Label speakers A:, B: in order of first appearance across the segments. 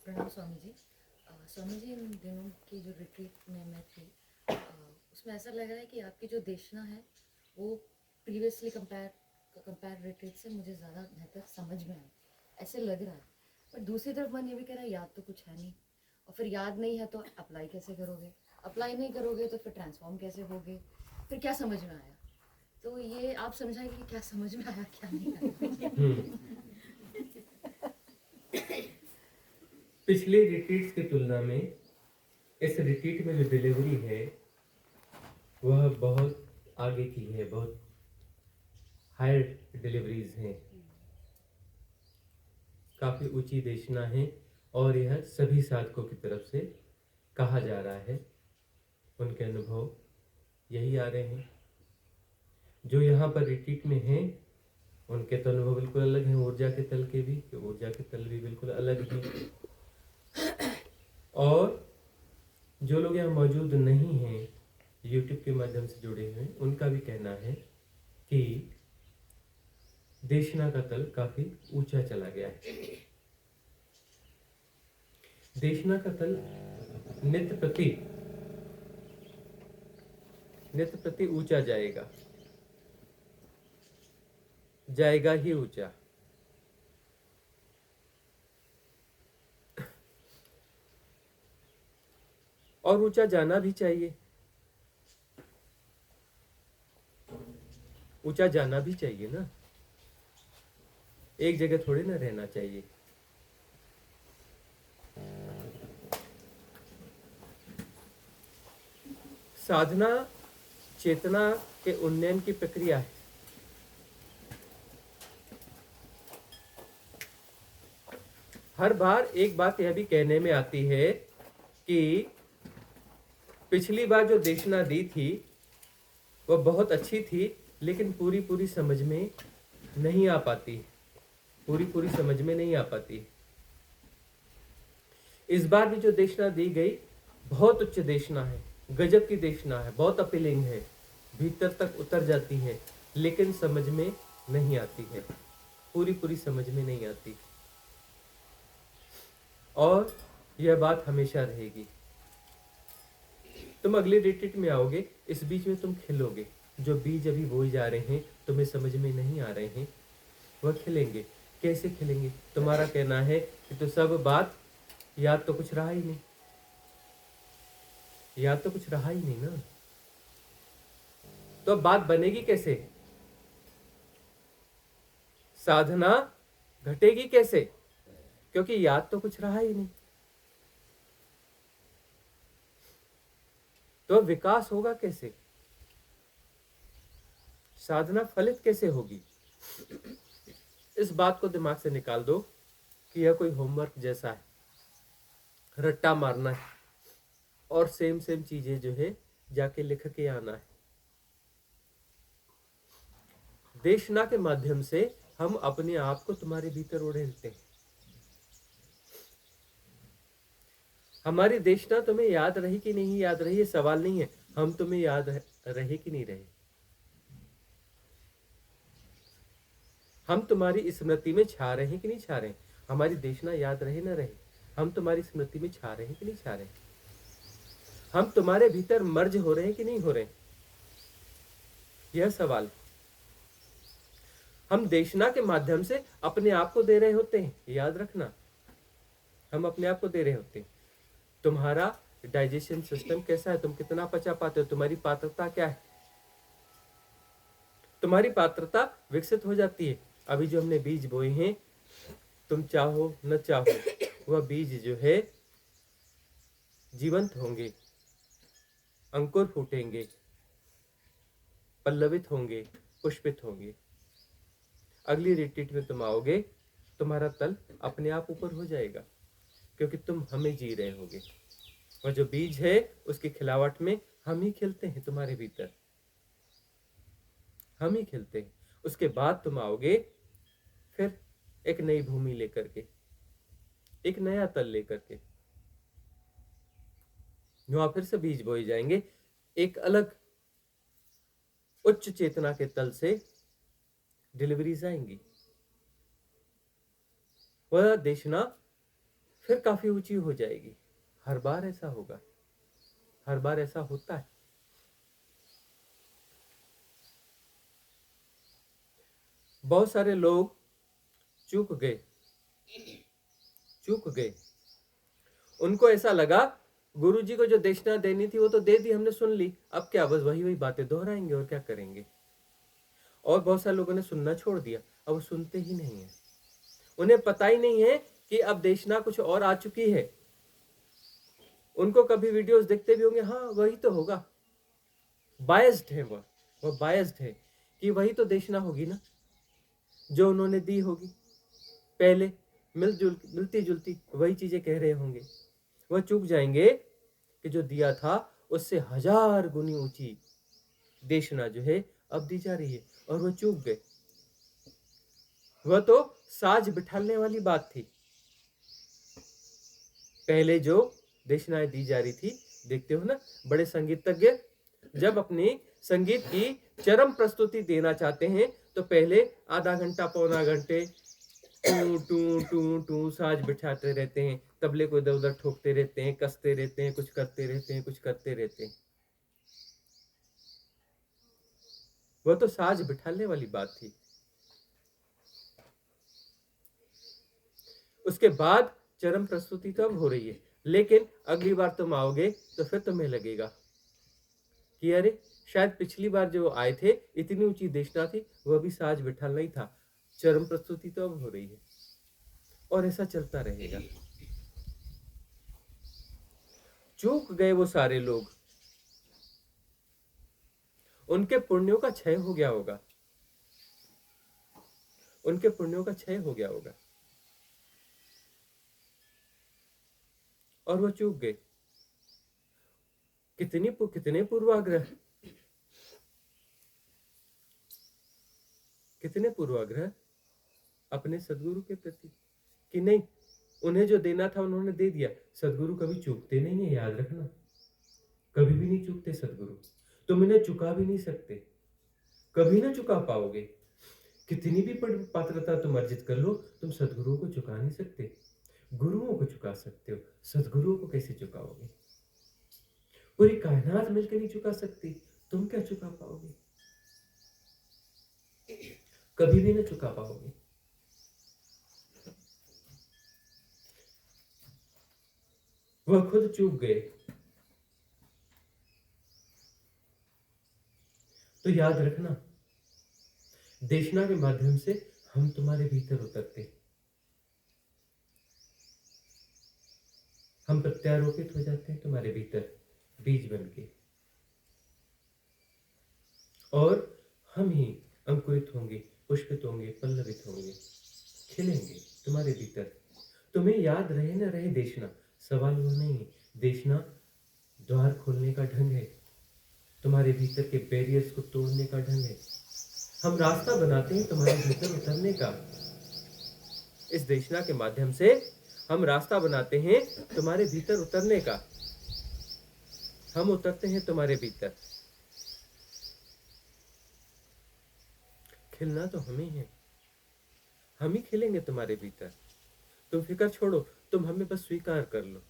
A: प्रणाम स्वामी जी। स्वामी जी, इन दिनों की जो रिट्रीट में मैं थी, उसमें ऐसा लग रहा है कि आपकी जो देशना है वो प्रीवियसली कंपेयर रिट्रीट से मुझे ज़्यादा बेहतर समझ में आई, ऐसे लग रहा है। पर दूसरी तरफ मन ये भी कह रहा है याद तो कुछ है नहीं, और फिर याद नहीं है तो अप्लाई कैसे करोगे, अप्लाई नहीं करोगे तो फिर ट्रांसफॉर्म कैसे होगे, फिर क्या समझ में आया। तो ये आप समझाएंगे कि क्या समझ में आया क्या नहीं आया।
B: पिछले रिट्रीट्स की तुलना में इस रिट्रीट में जो डिलीवरी है वह बहुत आगे की है, बहुत हायर डिलीवरीज हैं, काफ़ी ऊंची देशना है और यह सभी साधकों की तरफ से कहा जा रहा है। उनके अनुभव यही आ रहे हैं। जो यहाँ पर रिट्रीट में हैं उनके तो अनुभव बिल्कुल अलग हैं, ऊर्जा के तल के भी, कि ऊर्जा के तल भी बिल्कुल अलग हैं। और जो लोग यहाँ मौजूद नहीं हैं, यूट्यूब के माध्यम से जुड़े हुए, उनका भी कहना है कि देशना का तल काफी ऊंचा चला गया है। देशना का तल नित्य प्रति ऊंचा जाएगा ही ऊंचा। और ऊंचा जाना भी चाहिए, ऊंचा जाना भी चाहिए ना, एक जगह थोड़ी ना रहना चाहिए। साधना चेतना के उन्नयन की प्रक्रिया है। हर बार एक बात यह भी कहने में आती है कि पिछली बार जो देशना दी थी वह बहुत अच्छी थी, लेकिन पूरी समझ में नहीं आ पाती, पूरी समझ में नहीं आ पाती। इस बार भी जो देशना दी गई बहुत उच्च देशना है, गजब की देशना है, बहुत अपीलिंग है, भीतर तक उतर जाती है, लेकिन समझ में नहीं आती है, पूरी समझ में नहीं आती। और यह बात हमेशा रहेगी। तुम अगले रिट्रीट में आओगे, इस बीच में तुम खिलोगे। जो बीज अभी बोए जा रहे हैं, तुम्हें समझ में नहीं आ रहे हैं, वह खिलेंगे। कैसे खिलेंगे? तुम्हारा कहना है कि तो सब बात याद तो कुछ रहा ही नहीं, याद तो कुछ रहा ही नहीं ना, तो अब बात बनेगी कैसे? साधना घटेगी कैसे? क्योंकि याद तो कुछ रहा ही नहीं। तो विकास होगा कैसे? साधना फलित कैसे होगी? इस बात को दिमाग से निकाल दो कि यह कोई होमवर्क जैसा है, रट्टा मारना है और सेम चीजें जो है जाके लिख के आना है। देशना के माध्यम से हम अपने आप को तुम्हारे भीतर उड़ेलते हैं। हमारी देशना तुम्हें याद रही कि नहीं याद रही, ये सवाल नहीं है, हम तुम्हें याद रहे कि नहीं रहे। हम तुम्हारी स्मृति में छा रहे हैं कि नहीं छा रहे। हमारी देशना याद रहे न रहे, हम तुम्हारी स्मृति में छा रहे हैं कि नहीं छा रहे। हम तुम्हारे भीतर मर्ज हो रहे हैं कि नहीं हो रहे, यह सवाल। हम देशना के माध्यम से अपने आप को दे रहे होते हैं, याद रखना, हम अपने आप को दे रहे होते हैं। तुम्हारा डाइजेशन सिस्टम कैसा है, तुम कितना पचा पाते हो, तुम्हारी पात्रता क्या है, तुम्हारी पात्रता विकसित हो जाती है। अभी जो हमने बीज बोए हैं, तुम चाहो न चाहो वह बीज जो है जीवंत होंगे, अंकुर फूटेंगे, पल्लवित होंगे, पुष्पित होंगे। अगली रिट्रीट में तुम आओगे, तुम्हारा तल अपने आप ऊपर हो जाएगा, क्योंकि तुम हमें जी रहे होगे। और जो बीज है उसकी खिलावट में हम ही खिलते हैं, तुम्हारे भीतर हम ही खिलते हैं। उसके बाद तुम आओगे फिर एक नई भूमि लेकर के, एक नया तल लेकर के, वहां फिर से बीज बोए जाएंगे। एक अलग उच्च चेतना के तल से डिलीवरीज आएंगी। वह देशना फिर काफी ऊंची हो जाएगी। हर बार ऐसा होगा, हर बार ऐसा होता है। बहुत सारे लोग चूक गए, चूक गए। उनको ऐसा लगा गुरुजी को जो दक्षिणा देनी थी वो तो दे दी, हमने सुन ली, अब क्या बस वही वही बातें दोहराएंगे और क्या करेंगे। और बहुत सारे लोगों ने सुनना छोड़ दिया, अब वो सुनते ही नहीं है। उन्हें पता ही नहीं है कि अब दक्षिणा कुछ और आ चुकी है। उनको कभी वीडियोस देखते भी होंगे, हाँ वही तो होगा, बायस्ड है वह बायस्ड है कि वही तो दक्षिणा होगी ना जो उन्होंने दी होगी पहले, मिलती जुलती वही चीजें कह रहे होंगे। वह चूक जाएंगे कि जो दिया था उससे 1000 गुनी ऊंची दक्षिणा जो है अब दी जा रही है, और वह चूक गए। वह तो साज बिठाने वाली बात थी। पहले जो दक्षिणाएं दी जा रही थी, देखते हो ना, बड़े संगीतज्ञ जब अपनी संगीत की चरम प्रस्तुति देना चाहते हैं तो पहले आधा घंटा पौना घंटे टू टू टू टू साज बिठाते रहते हैं, तबले को इधर उधर ठोकते रहते हैं, कसते रहते हैं, कुछ करते रहते हैं, कुछ करते रहते हैं। वह तो साज बिठाने वाली बात थी। उसके बाद चरम प्रस्तुति तो अब हो रही है, लेकिन अगली बार तुम आओगे तो फिर तुम्हें लगेगा कि अरे शायद पिछली बार जो आए थे इतनी ऊंची दक्षिणा थी, वह भी साज बिठाना ही था। चरम प्रस्तुति तो अब हो रही है, और ऐसा चलता रहेगा। चूक गए वो सारे लोग, उनके पुण्यों का क्षय हो गया होगा, उनके पुण्यों का क्षय हो गया होगा, और वो चूक गए। कितने पूर्वाग्रह, कितने पूर्वाग्रह अपने सदगुरु के प्रति कि नहीं, उन्हें जो देना था उन्होंने दे दिया। सदगुरु कभी चूकते नहीं है, याद रखना, कभी भी नहीं चूकते सदगुरु। तुम इन्हें चुका भी नहीं सकते, कभी ना चुका पाओगे। कितनी भी पात्रता तुम अर्जित कर लो, तुम सदगुरुओं को चुका नहीं सकते। गुरुओं को चुका सकते हो, सदगुरुओं को कैसे चुकाओगे? पूरी कायनात मिलकर नहीं चुका सकती, तुम क्या चुका पाओगे? कभी भी ना चुका पाओगे। वह खुद चूक गए, तो याद रखना, दक्षिणा के माध्यम से हम तुम्हारे भीतर उतरते, हम प्रत्यारोपित हो जाते हैं तुम्हारे भीतर बीज बन के, और हम ही अंकुरित होंगे, पुष्पित होंगे, पल्लवित होंगे, खिलेंगे तुम्हारे भीतर। तुम्हें याद रहे न रहे दक्षिणा, सवाल वो नहीं है। दक्षिणा द्वार खोलने का ढंग है, तुम्हारे भीतर के बैरियर्स को तोड़ने का ढंग है। हम रास्ता बनाते हैं तुम्हारे भीतर उतरने का। इस दक्षिणा के माध्यम से हम रास्ता बनाते हैं तुम्हारे भीतर उतरने का। हम उतरते हैं तुम्हारे भीतर, खिलना तो हम ही है, हम ही खिलेंगे तुम्हारे भीतर। तुम फिक्र छोड़ो, तुम हमें बस स्वीकार कर लो।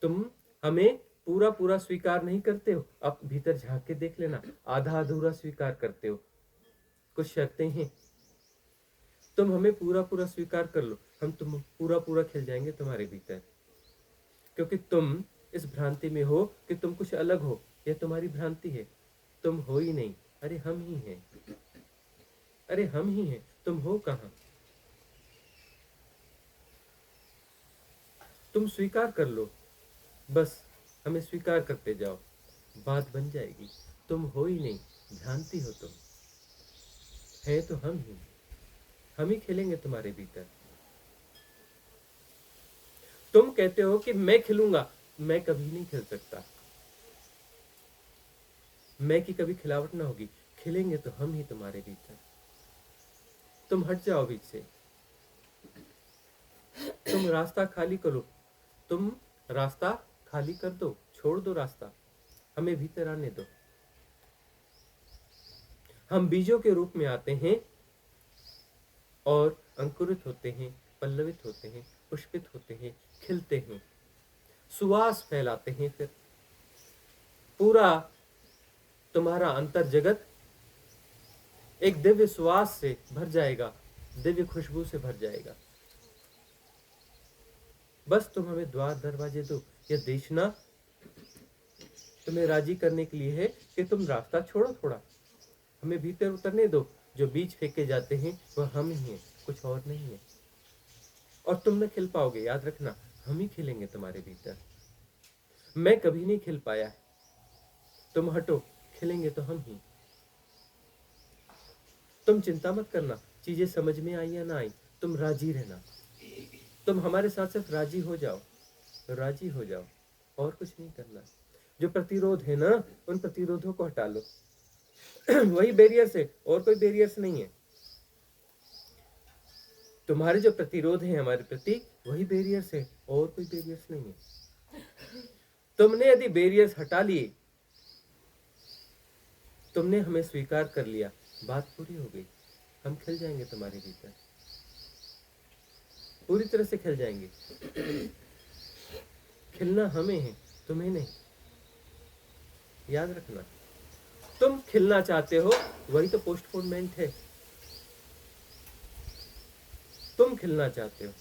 B: तुम हमें पूरा पूरा स्वीकार नहीं करते हो, अब भीतर झांक के देख लेना, आधा अधूरा स्वीकार करते हो, कुछ शर्तें हैं। तुम हमें पूरा पूरा स्वीकार कर लो, हम तुम पूरा पूरा खिल जाएंगे तुम्हारे भीतर। क्योंकि तुम इस भ्रांति में हो कि तुम कुछ अलग हो, यह तुम्हारी भ्रांति है। तुम हो ही नहीं, अरे हम ही हैं, अरे हम ही हैं, तुम हो कहाँ? तुम स्वीकार कर लो, बस हमें स्वीकार करते जाओ, बात बन जाएगी। तुम हो ही नहीं, भ्रांति हो तुम, है तो हम ही खिलेंगे तुम्हारे भीतर। तुम कहते हो कि मैं खिलूंगा, मैं कभी नहीं खिल सकता, मैं की कभी खिलावट ना होगी। खिलेंगे तो हम ही तुम्हारे भीतर। तुम हट जाओ बीच से, तुम रास्ता खाली करो, तुम रास्ता खाली कर दो, छोड़ दो रास्ता, हमें भीतर आने दो। हम बीजों के रूप में आते हैं और अंकुरित होते हैं, पल्लवित होते हैं, पुष्पित होते हैं, खिलते हैं, सुवास फैलाते हैं। फिर पूरा तुम्हारा अंतर जगत एक दिव्य सुवास से भर जाएगा, दिव्य खुशबू से भर जाएगा। बस तुम हमें द्वार दरवाजे दो। यह देशना तुम्हें राजी करने के लिए है कि तुम रास्ता छोड़ो, थोड़ा हमें भीतर उतरने दो। जो बीज फेंके जाते हैं वह हम ही हैं, कुछ और नहीं है। और तुम न खिल पाओगे, याद रखना, हम ही खिलेंगे तुम्हारे भीतर। मैं कभी नहीं खिल पाया, तुम हटो, खिलेंगे तो हम ही। तुम चिंता मत करना, चीजें समझ में आई या ना आई, तुम राजी रहना। तुम हमारे साथ सिर्फ राजी हो जाओ, राजी हो जाओ, और कुछ नहीं करना। जो प्रतिरोध है ना, उन प्रतिरोधों को हटा लो। वही बैरियर्स है, और कोई बैरियर्स नहीं है। तुम्हारे जो प्रतिरोध है हमारे प्रति, वही बैरियर्स है, और कोई बैरियर्स नहीं है। तुमने यदि बैरियर्स हटा लिए, तुमने हमें स्वीकार कर लिया, बात पूरी हो गई। हम खिल जाएंगे तुम्हारे भीतर, पूरी तरह से खिल जाएंगे। खिलना हमें है, तुम्हें नहीं, याद रखना। तुम खिलना चाहते हो, वही तो पोस्टपोनमेंट है। तुम खिलना चाहते हो,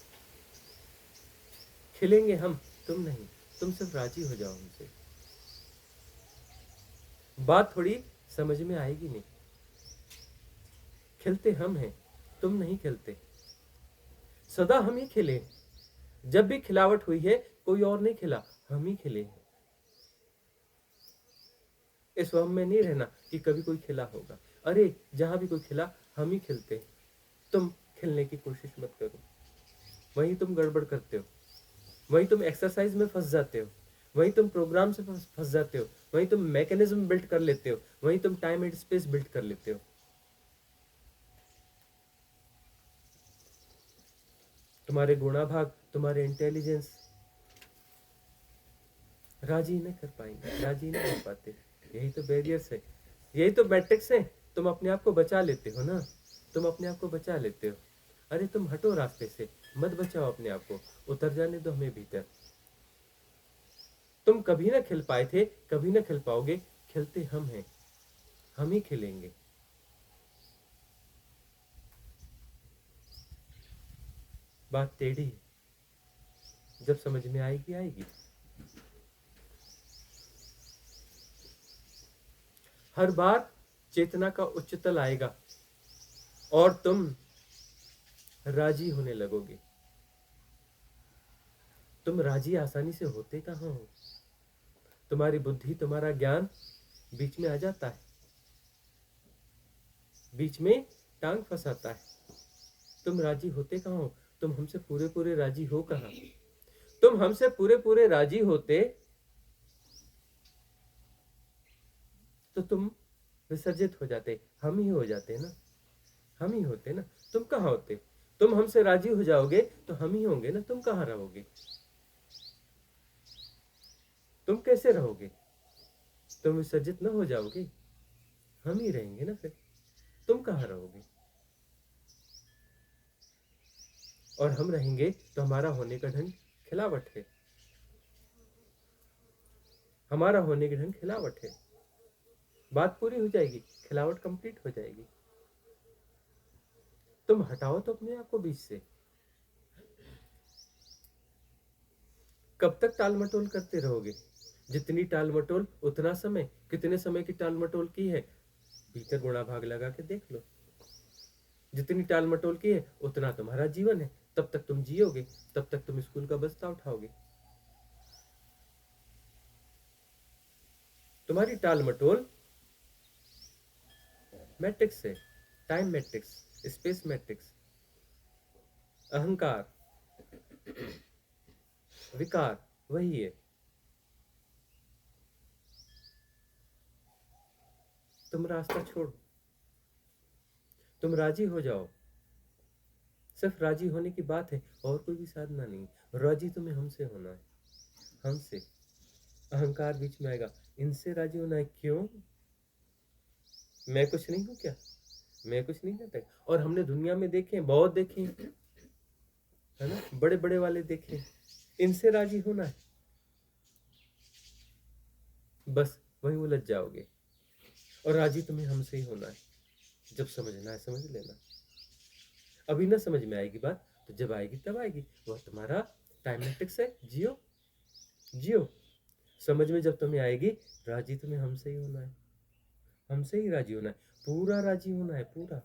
B: खिलेंगे हम, तुम नहीं। तुम सिर्फ राजी हो जाओ हमसे। बात थोड़ी समझ में आएगी नहीं। खिलते हम हैं, तुम नहीं खिलते। सदा हम ही खिले। जब भी खिलावट हुई है, कोई और नहीं खिला, हम ही खिले हैं। इस वहम में नहीं रहना कि कभी कोई खिला होगा। अरे जहां भी कोई खिला, हम ही खिलते हैं। तुम खिलने की कोशिश मत करो, वहीं तुम गड़बड़ करते हो, वहीं तुम एक्सरसाइज में फंस जाते हो, वहीं तुम प्रोग्राम से फंस जाते हो, वहीं तुम मैकेनिज्म बिल्ड कर लेते हो, वहीं तुम टाइम एंड स्पेस बिल्ड कर लेते हो। तुम्हारे गुणाभाग, तुम्हारे इंटेलिजेंस राजी नहीं कर पाएंगे, राजी नहीं कर पाते। यही तो बैरियर्स है, यही तो मैट्रिक्स है। तुम अपने आप को बचा लेते हो ना, तुम अपने आप को बचा लेते हो। अरे तुम हटो रास्ते से, मत बचाओ अपने आप को, उतर जाने दो हमें भीतर। तुम कभी ना खिल पाए थे, कभी ना खिल पाओगे। खिलते हम हैं, हम ही खिलेंगे। बात टेढ़ी है, जब समझ में आएगी आएगी। हर बार चेतना का उच्चतल आएगा और तुम राजी होने लगोगे। तुम राजी आसानी से होते कहाँ हो? तुम्हारी बुद्धि, तुम्हारा ज्ञान बीच में आ जाता है, बीच में टांग फंसाता है। तुम राजी होते कहाँ हो? तुम हमसे पूरे पूरे राजी हो कहाँ? तुम हमसे पूरे पूरे राजी होते तो तुम विसर्जित हो जाते, हम ही हो जाते ना, हम ही होते ना। तुम कहाँ होते? तुम हमसे राजी हो जाओगे तो हम ही होंगे ना, तुम कहाँ रहोगे? तुम कैसे रहोगे? तुम विसर्जित ना हो जाओगे, हम ही रहेंगे ना फिर, तुम कहाँ रहोगे? और हम रहेंगे तो हमारा होने का ढंग खिलावट है, हमारा होने का ढंग खिलावट है। बात पूरी हो जाएगी, खिलावट कंप्लीट हो जाएगी। तुम हटाओ तो अपने आप को बीच से। कब तक टाल मटोल करते रहोगे? जितनी टाल मटोल उतना समय। कितने समय की टाल मटोल की है? भीतर गुणा भाग लगा के देख लो। जितनी टाल मटोल की है उतना तुम्हारा जीवन है। तब तक तुम जियोगे, तब तक तुम स्कूल का बस्ता उठाओगे। तुम्हारी टाल मटोल मैट्रिक्स है, टाइम मैट्रिक्स, स्पेस मैट्रिक्स, अहंकार, विकार, वही है। तुम रास्ता छोड़ो, तुम राजी हो जाओ। सिर्फ राजी होने की बात है, और कोई भी साधना नहीं। राजी तुम्हें हमसे होना है, हमसे। अहंकार बीच में आएगा, इनसे राजी होना है। क्यों? मैं कुछ नहीं हूं क्या? मैं कुछ नहीं करता? और हमने दुनिया में देखे, बहुत देखे, है ना, बड़े बड़े वाले देखे, इनसे राजी होना है, बस वहीं उलझ जाओगे। और राजी तुम्हें हमसे ही होना है। जब समझना है समझ लेना, अभी ना समझ में आएगी बात, तो जब आएगी तब आएगी। वह तुम्हारा टाइम मैट्रिक्स है, जियो जियो। समझ में जब तुम्हें आएगी, राजी तुम्हें हमसे ही होना है, हमसे ही राजी होना है, पूरा राजी होना है, पूरा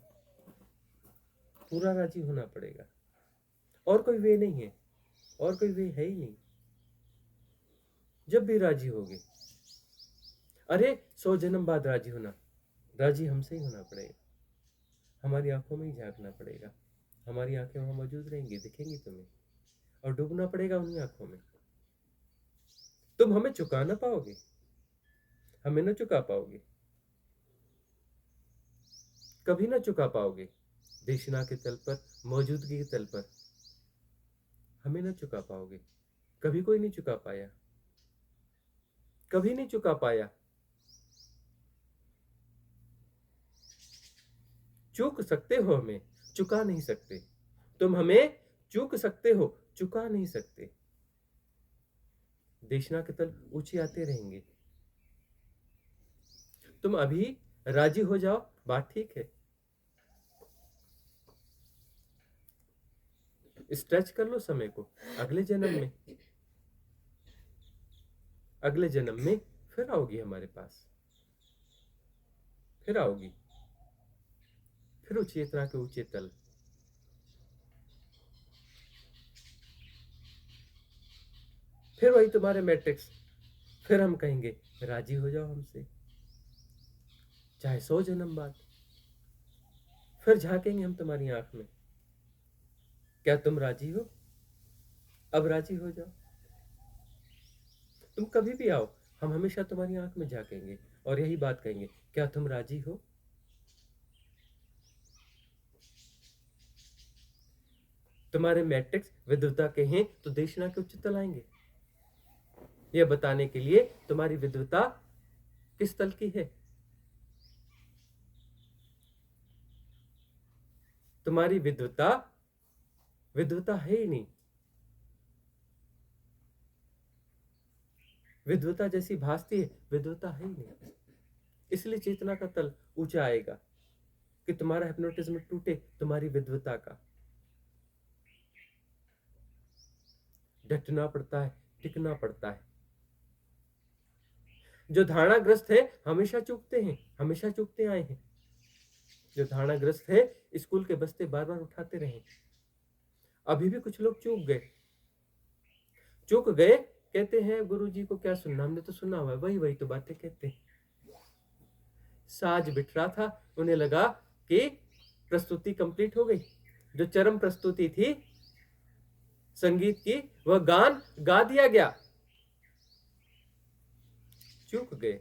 B: पूरा राजी होना पड़ेगा। और कोई वे नहीं है, और कोई वे है ही नहीं। जब भी राजी होगे, अरे 100 जन्म बाद राजी होना, राजी हमसे ही होना पड़ेगा। हमारी आंखों में ही झांकना पड़ेगा, हमारी आंखें वहां मौजूद रहेंगी, दिखेंगी तुम्हें, और डूबना पड़ेगा उन्हीं आंखों में। तुम हमें चुका ना पाओगे, हमें ना चुका पाओगे, कभी ना चुका पाओगे। देशना के तल पर, मौजूदगी के तल पर हमें ना चुका पाओगे। कभी कोई नहीं चुका पाया, कभी नहीं चुका पाया। चूक सकते हो हमें, चुका नहीं सकते। तुम हमें चूक सकते हो, चुका नहीं सकते। देशना के तल ऊंचे आते रहेंगे। तुम अभी राजी हो जाओ, बात ठीक है, स्ट्रेच कर लो समय को। अगले जन्म में, अगले जन्म में फिर आओगी हमारे पास, फिर आओगी, फिर ऊंची चेतना के ऊंचे तल, फिर वही तुम्हारे मैट्रिक्स। फिर हम कहेंगे राजी हो जाओ हमसे, चाहे 100 जन्म बाद। फिर झांकेंगे हम तुम्हारी आंख में, क्या तुम राजी हो? अब राजी हो जाओ। तुम कभी भी आओ, हम हमेशा तुम्हारी आंख में झांकेंगे और यही बात कहेंगे, क्या तुम राजी हो? तुम्हारे मैट्रिक्स विद्वता के हैं तो देशना के उच्च तल आएंगे, यह बताने के लिए तुम्हारी विद्वता किस तल की है। तुम्हारी विद्वता विद्वता है ही नहीं, विद्वता जैसी भासती है, विद्वता है ही नहीं। इसलिए चेतना का तल ऊंचा आएगा कि तुम्हारा हिप्नोटिज्म टूटे तुम्हारी विद्वता का। डटना पड़ता है, टिकना पड़ता है। जो धारणाग्रस्त है हमेशा चूकते हैं, हमेशा चूकते आए हैं। जो धारणाग्रस्त है स्कूल के बस्ते बार बार उठाते रहे। अभी भी कुछ लोग चूक गए, कहते हैं गुरुजी को क्या सुनना, हमने तो सुना हुआ है, वही वही तो बातें कहते हैं। साज बिठ रहा था, उन्हें लगा कि प्रस्तुति कंप्लीट हो गई, जो चरम प्रस्तुति थी संगीत की, वह गान गा दिया गया। चूक गए,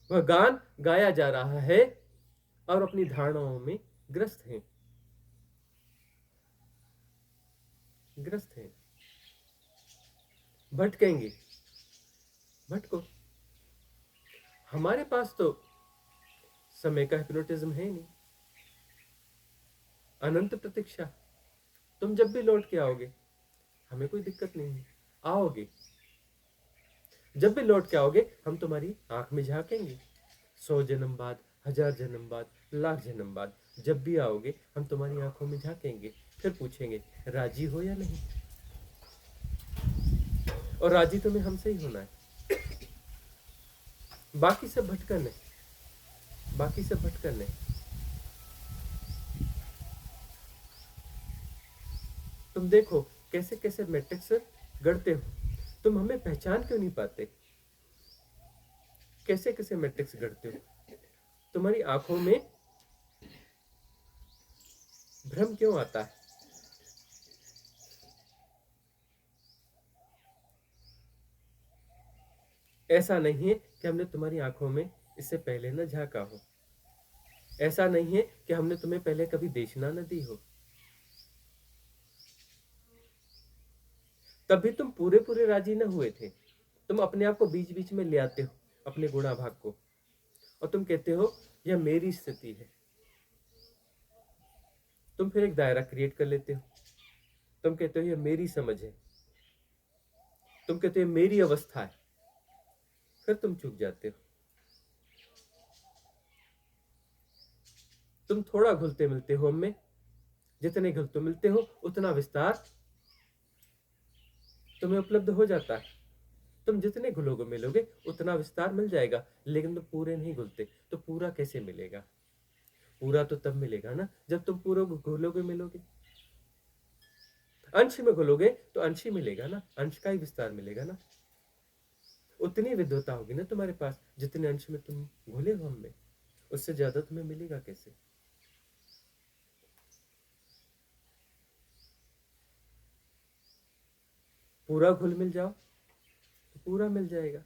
B: वह गान गाया जा रहा है और अपनी धारणाओं में ग्रस्त हैं, ग्रस्त हैं। भटकेंगे, भटको। हमारे पास तो समय का हिप्नोटिज्म है नहीं, अनंत प्रतीक्षा। तुम जब भी लौट के आओगे हमें कोई दिक्कत नहीं है, आओगे। जब भी लौट के आओगे हम तुम्हारी आंख में झांकेंगे, 100 जन्म बाद, 1000 जन्म बाद, लाख जन्म बाद, जब भी आओगे हम तुम्हारी आंखों में झांकेंगे, फिर पूछेंगे राजी हो या नहीं। और राजी तुम्हें हमसे ही होना है, बाकी सब भटकन है, बाकी सब भटकन है। तुम देखो कैसे कैसे मैट्रिक्स गढ़ते हो, तुम हमें पहचान क्यों नहीं पाते? कैसे कैसे मैट्रिक्स गढ़ते हो? तुम्हारी आंखों में भ्रम क्यों आता है? ऐसा नहीं है कि हमने तुम्हारी आंखों में इससे पहले न झांका हो, ऐसा नहीं है कि हमने तुम्हें पहले कभी देशना न दी हो, तब भी तुम पूरे पूरे राजी न हुए थे। तुम अपने आप को बीच बीच में ले आते हो, अपने गुणा भाग को, और तुम कहते हो यह मेरी स्थिति है, तुम फिर एक दायरा क्रिएट कर लेते हो। तुम कहते हो ये मेरी समझ है, तुम कहते हो मेरी अवस्था है, फिर तुम चूक जाते हो। तुम थोड़ा घुलते मिलते हो हमें, जितने घुलते मिलते हो उतना विस्तार तुम्हें उपलब्ध हो जाता है। तुम जितने घुलोगे मिलोगे उतना विस्तार मिल जाएगा, लेकिन तुम पूरे नहीं घुलते, तो पूरा कैसे मिलेगा? पूरा तो तब मिलेगा ना जब तुम पूरा घुलोगे मिलोगे। अंश में घुलोगे तो अंश ही मिलेगा ना, अंश का ही विस्तार मिलेगा ना। उतनी विद्वता होगी ना तुम्हारे पास जितने अंश में तुम घुले हो हमें, उससे ज्यादा तुम्हें मिलेगा कैसे? पूरा घुल मिल जाओ तो पूरा मिल जाएगा।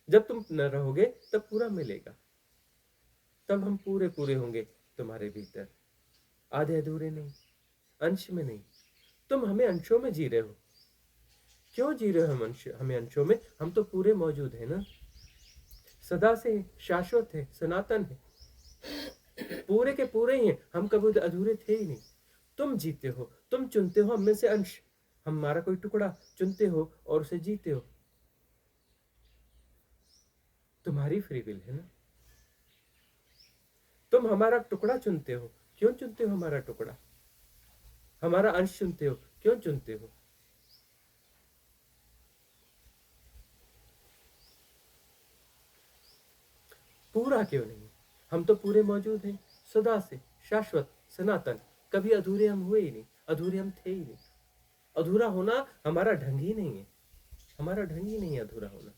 B: जब तुम न रहोगे तब पूरा मिलेगा, तब हम पूरे पूरे होंगे तुम्हारे भीतर, आधे अधूरे नहीं, अंश में नहीं। तुम हमें अंशों में जी रहे हो। क्यों जी रहे हो हम हमें अंशों में? हम तो पूरे मौजूद है ना, सदा से शाश्वत है, सनातन है, पूरे के पूरे ही हैं। हम कभी अधूरे थे ही नहीं। तुम जीते हो, तुम चुनते हो हम में से अंश, हमारा कोई टुकड़ा चुनते हो और उसे जीते हो। तुम्हारी फ्री विल है ना। तुम हमारा टुकड़ा चुनते हो। क्यों चुनते हो हमारा टुकड़ा? हमारा अंश चुनते हो। क्यों चुनते हो? पूरा क्यों नहीं? हम तो पूरे मौजूद हैं, सदा से शाश्वत सनातन। कभी अधूरे हम हुए ही नहीं, अधूरे हम थे ही नहीं। अधूरा होना हमारा ढंग ही नहीं है, हमारा ढंग ही नहीं है अधूरा होना।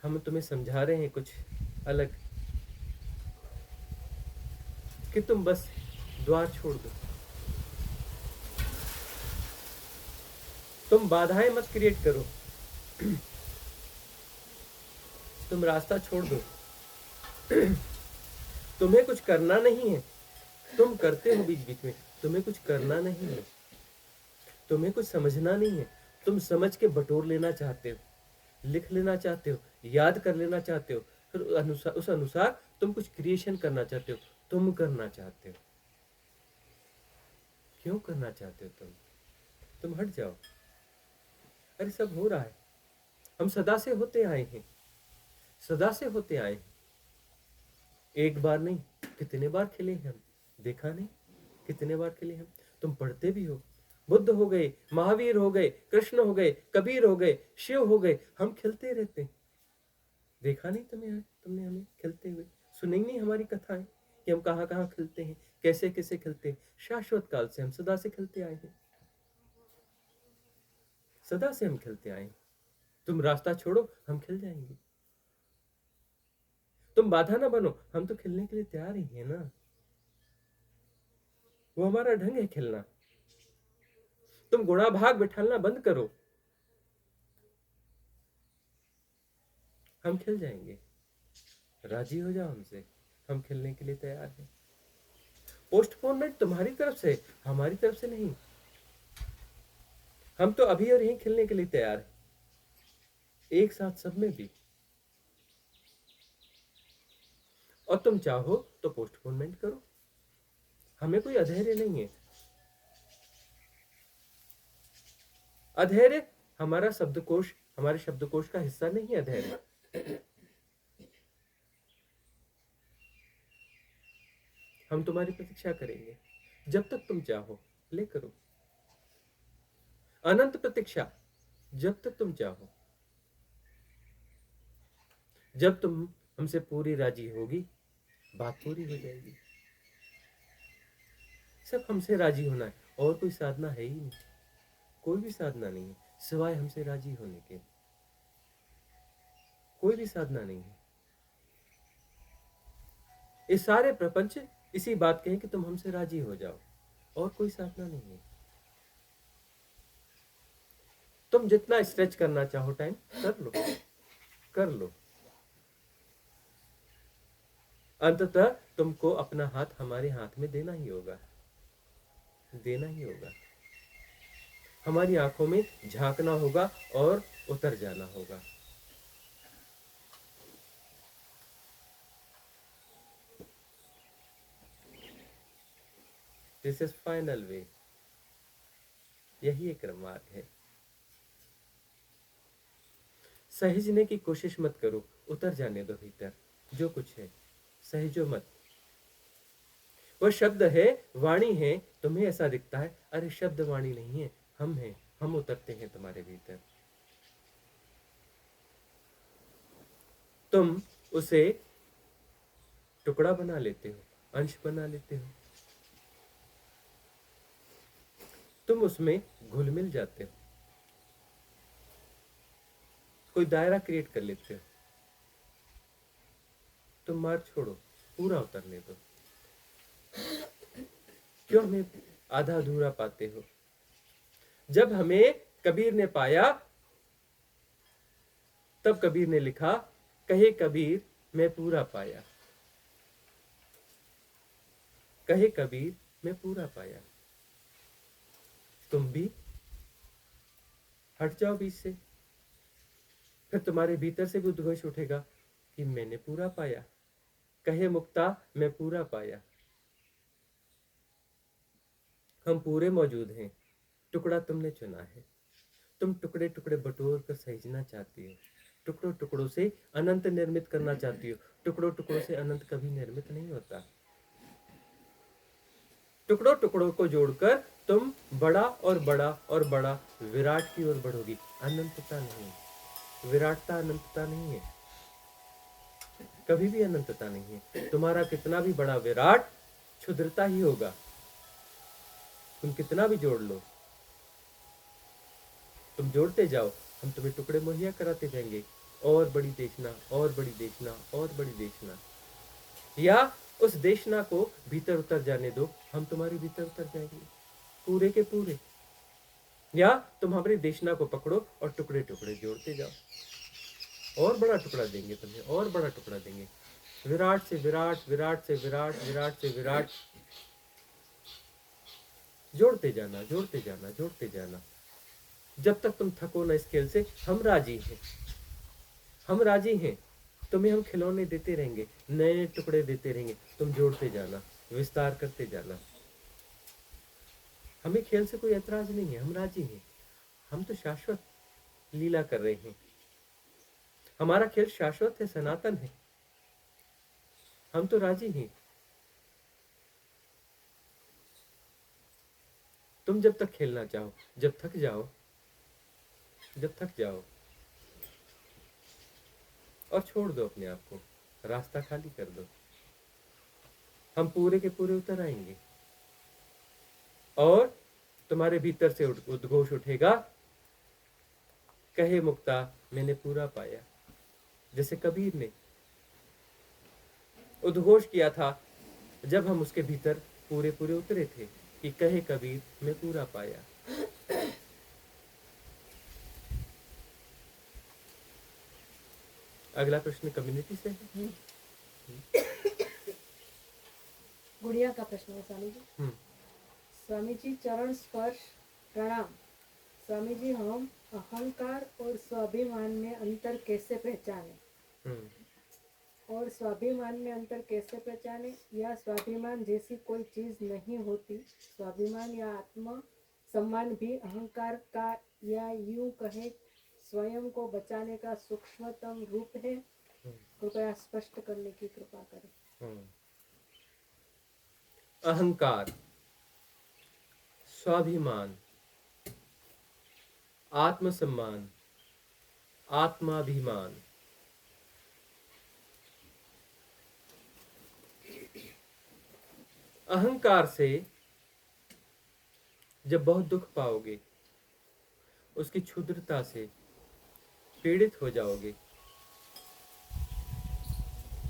B: हम तुम्हें समझा रहे हैं कुछ अलग, कि तुम बस द्वार छोड़ दो, तुम बाधाएं मत क्रिएट करो, तुम रास्ता छोड़ दो। तुम्हें कुछ करना नहीं है, तुम करते हो बीच बीच में। तुम्हें कुछ करना नहीं है, तुम्हें कुछ समझना नहीं है। तुम समझ के बटोर लेना चाहते हो, लिख लेना चाहते हो, याद कर लेना चाहते हो, फिर उस अनुसार तुम कुछ क्रिएशन करना चाहते हो। तुम करना चाहते हो। क्यों करना चाहते हो तुम हट जाओ। अरे सब हो रहा है, हम सदा से होते आए हैं, सदा से होते आए हैं। एक बार नहीं, कितने बार खिले हैं हम, देखा नहीं कितने बार खिले हम। तुम पढ़ते भी हो, बुद्ध हो गए, महावीर हो गए, कृष्ण हो गए, कबीर हो गए, शिव हो गए, हम खिलते रहते हैं। देखा नहीं तुमने हमें खिलते हुए? सुनी नहीं हमारी कथाएं कि हम कहाँ कहाँ खिलते हैं, कैसे कैसे खिलते हैं? शाश्वत काल से हम सदा से खिलते आए हैं, सदा से हम खिलते आए हैं। तुम रास्ता छोड़ो, हम खिल जाएंगे। तुम बाधा ना बनो, हम तो खिलने के लिए तैयार ही है ना। वो हमारा ढंग है खिलना। तुम गुणा भाग बिठालना बंद करो, हम खिल जाएंगे। राजी हो जाओ हमसे, हम खिलने के लिए तैयार हैं। पोस्टपोनमेंट तुम्हारी तरफ से, हमारी तरफ से नहीं। हम तो अभी और यहीं खिलने के लिए तैयार हैं, एक साथ सब में भी। और तुम चाहो तो पोस्टपोनमेंट करो, हमें कोई अधैर्य नहीं है। अधैर्य हमारा शब्दकोश, हमारे शब्दकोश का हिस्सा नहीं है अधैर्य। हम तुम्हारी प्रतीक्षा करेंगे जब तक तुम चाहो, ले करो अनंत प्रतीक्षा, जब तक तुम चाहो। जब तुम हमसे पूरी राजी होगी, बात पूरी हो जाएगी। सब हमसे राजी होना है, और कोई साधना है ही नहीं, कोई भी साधना नहीं है सिवाय हमसे राजी होने के। कोई भी साधना नहीं है। ये सारे प्रपंच इसी बात के हैं कि तुम हमसे राजी हो जाओ, और कोई साधना नहीं है। तुम जितना स्ट्रेच करना चाहो टाइम कर लो, कर लो। अंततः तुमको अपना हाथ हमारे हाथ में देना ही होगा, देना ही होगा। हमारी आंखों में झांकना होगा और उतर जाना होगा। दिस इज फाइनल वे। यही एक मार्ग है। सहेजने की कोशिश मत करो, उतर जाने दो भीतर। जो कुछ है सहेजो मत। वह शब्द है, वाणी है। तुम्हें ऐसा दिखता है, अरे शब्द वाणी नहीं है, हम हैं। हम उतरते हैं तुम्हारे भीतर। तुम उसे टुकड़ा बना लेते हो, अंश बना लेते हो। तुम उसमें घुल मिल जाते हो, कोई दायरा क्रिएट कर लेते हो। तुम मार्ग छोड़ो, पूरा उतरने दो। क्यों हमें आधा अधूरा पाते हो? जब हमें कबीर ने पाया, तब कबीर ने लिखा, कहे कबीर मैं पूरा पाया। कहे कबीर मैं पूरा पाया। तुम भी हट जाओ बीच से, फिर तुम्हारे भीतर से भी उद्घोष उठेगा कि मैंने पूरा पाया। कहे मुक्ता मैं पूरा पाया। हम पूरे मौजूद हैं, टुकड़ा तुमने चुना है। तुम टुकड़े टुकड़े बटोर कर सहेजना चाहती हो, टुकड़ों टुकड़ों से अनंत निर्मित करना चाहती हो। टुकड़ों टुकड़ों से अनंत कभी निर्मित नहीं होता। टुकड़ों टुकड़ों को जोड़कर तुम बड़ा और बड़ा और बड़ा विराट की ओर बढ़ोगी। अनंतता नहीं, विराटता अनंतता नहीं है, कभी भी अनंतता नहीं है। तुम्हारा कितना भी बड़ा विराट क्षुद्रता ही होगा। तुम कितना भी जोड़ लो, तुम जोड़ते जाओ, हम तुम्हें टुकड़े मुहैया कराते जाएंगे। और बड़ी देखना, और बड़ी देखना, और बड़ी देखना। या उस देशना को भीतर उतर जाने दो, हम तुम्हारे भीतर उतर जाएंगे पूरे के पूरे। या तुम हमारी देशना को पकड़ो और टुकड़े टुकड़े जोड़ते जाओ। और बड़ा टुकड़ा देंगे तुम्हें, और बड़ा टुकड़ा देंगे। विराट से विराट, विराट से विराट, विराट से विराट, जोड़ते जाना, जोड़ते जाना, जोड़ते जाना। जब तक तुम थको ना इस खेल से, हम राजी हैं। हम राजी हैं। तुम्हें हम खिलौने देते रहेंगे, नए टुकड़े देते रहेंगे। तुम जोड़ते जाना, विस्तार करते जाना। हमें खेल से कोई ऐतराज नहीं है, हम राजी हैं। हम तो शाश्वत लीला कर रहे हैं। हमारा खेल शाश्वत है, सनातन है। हम तो राजी हैं। तुम जब तक खेलना चाहो, जब थक जाओ, जब थक जाओ और छोड़ दो अपने आप को, रास्ता खाली कर दो, हम पूरे के पूरे उतर आएंगे। और तुम्हारे भीतर से उद्घोष उठेगा, कहे मुक्ता मैंने पूरा पाया। जैसे कबीर ने उद्घोष किया था जब हम उसके भीतर पूरे पूरे उतरे थे कि कहे कबीर मैं पूरा पाया। अगला प्रश्न कम्युनिटी से है।
C: गुड़िया का प्रश्न है स्वामी जी। स्वामी जी चरण स्पर्श प्रणाम। स्वामी जी हम अहंकार और स्वाभिमान में अंतर कैसे पहचाने? और स्वाभिमान में अंतर कैसे पहचाने? या स्वाभिमान जैसी कोई चीज नहीं होती? स्वाभिमान या आत्म सम्मान भी अहंकार का या यूं कहे स्वयं को बचाने का सूक्ष्मतम रूप है? कृपया स्पष्ट करने की कृपा करें।
B: अहंकार, स्वाभिमान, आत्मसम्मान, आत्माभिमान, अहंकार से जब बहुत दुख पाओगे, उसकी क्षुद्रता से पीड़ित हो जाओगे,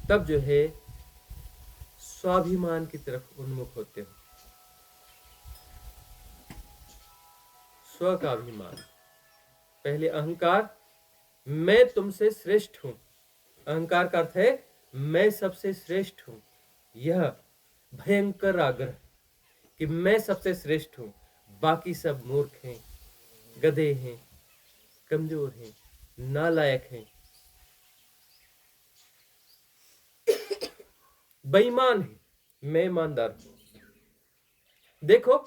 B: तब जो है स्वाभिमान की तरफ उन्मुख होते हो। स्व का अभिमान, पहले अहंकार, मैं तुमसे श्रेष्ठ हूं। अहंकार का अर्थ है मैं सबसे श्रेष्ठ हूं। यह भयंकर आग्रह कि मैं सबसे श्रेष्ठ हूं, बाकी सब मूर्ख हैं, गधे हैं, कमजोर हैं, नालायक हैं, बेईमान हैं, मैं ईमानदार हूं। देखो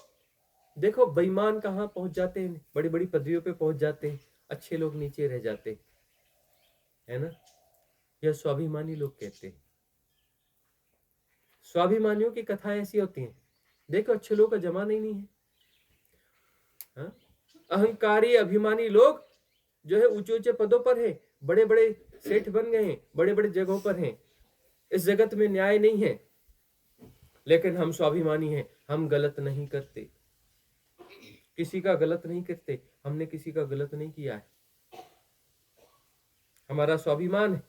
B: देखो बेईमान कहाँ पहुंच जाते हैं, बड़ी बड़ी पदवियों पे पहुंच जाते हैं, अच्छे लोग नीचे रह जाते हैं, है ना। यह स्वाभिमानी लोग कहते हैं। स्वाभिमानियों की कथाएं ऐसी होती हैं। देखो अच्छे लोगों का जमाना ही नहीं है, हाँ? अहंकारी अभिमानी लोग जो है ऊंचे ऊंचे पदों पर है, बड़े बड़े सेठ बन गए हैं, बड़े बड़े जगहों पर हैं। इस जगत में न्याय नहीं है, लेकिन हम स्वाभिमानी हैं, हम गलत नहीं करते, किसी का गलत नहीं करते, हमने किसी का गलत नहीं किया है, हमारा स्वाभिमान है।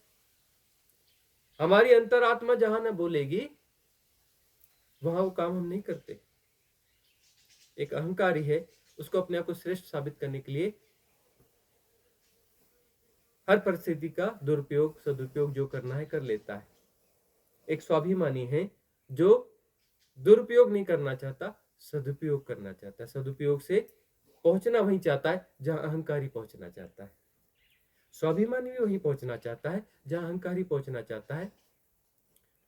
B: हमारी अंतरात्मा जहां न बोलेगी वहां वो काम हम नहीं करते। एक अहंकारी है, उसको अपने आप को श्रेष्ठ साबित करने के लिए हर परिस्थिति का दुरुपयोग सदुपयोग जो करना है कर लेता है। एक स्वाभिमानी है जो दुरुपयोग नहीं करना चाहता, सदुपयोग करना चाहता है, सदुपयोग से पहुंचना वहीं चाहता है जहां अहंकारी पहुंचना चाहता है। स्वाभिमानी भी वहीं पहुंचना चाहता है जहां अहंकारी पहुंचना चाहता है।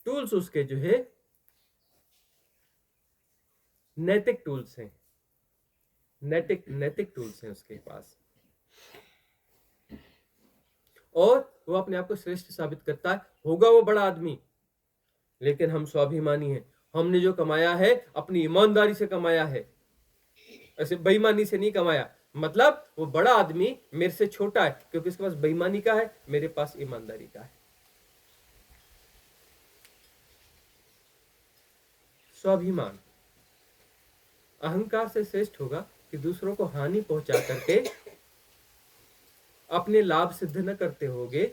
B: टूल्स उसके जो है नैतिक टूल्स हैं, नैतिक टूल्स हैं उसके पास, और वो अपने आप को श्रेष्ठ साबित करता है। होगा वो बड़ा आदमी, लेकिन हम स्वाभिमानी हैं, हमने जो कमाया है अपनी ईमानदारी से कमाया है, ऐसे बेईमानी से नहीं कमाया। मतलब वो बड़ा आदमी मेरे से छोटा है क्योंकि उसके पास बेईमानी का है, मेरे पास ईमानदारी का है। स्वाभिमान अहंकार से श्रेष्ठ होगा कि दूसरों को हानि पहुंचा करके अपने लाभ सिद्ध न करते होगे,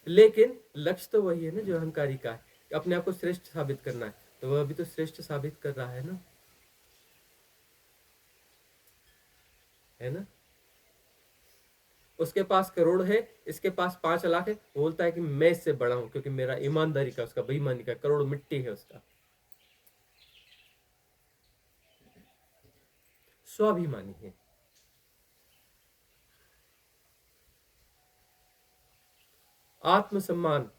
B: लेकिन लक्ष्य तो वही है ना जो अहंकारी का है, अपने आप को श्रेष्ठ साबित करना है। तो वह अभी तो श्रेष्ठ साबित कर रहा है ना, है ना। उसके पास करोड़ है, इसके पास 5 लाख है, वो बोलता है कि मैं इससे बड़ा हूं क्योंकि मेरा ईमानदारी का, उसका बेईमानी का, करोड़ मिट्टी है उसका। स्वाभिमानी है। आत्मसम्मान,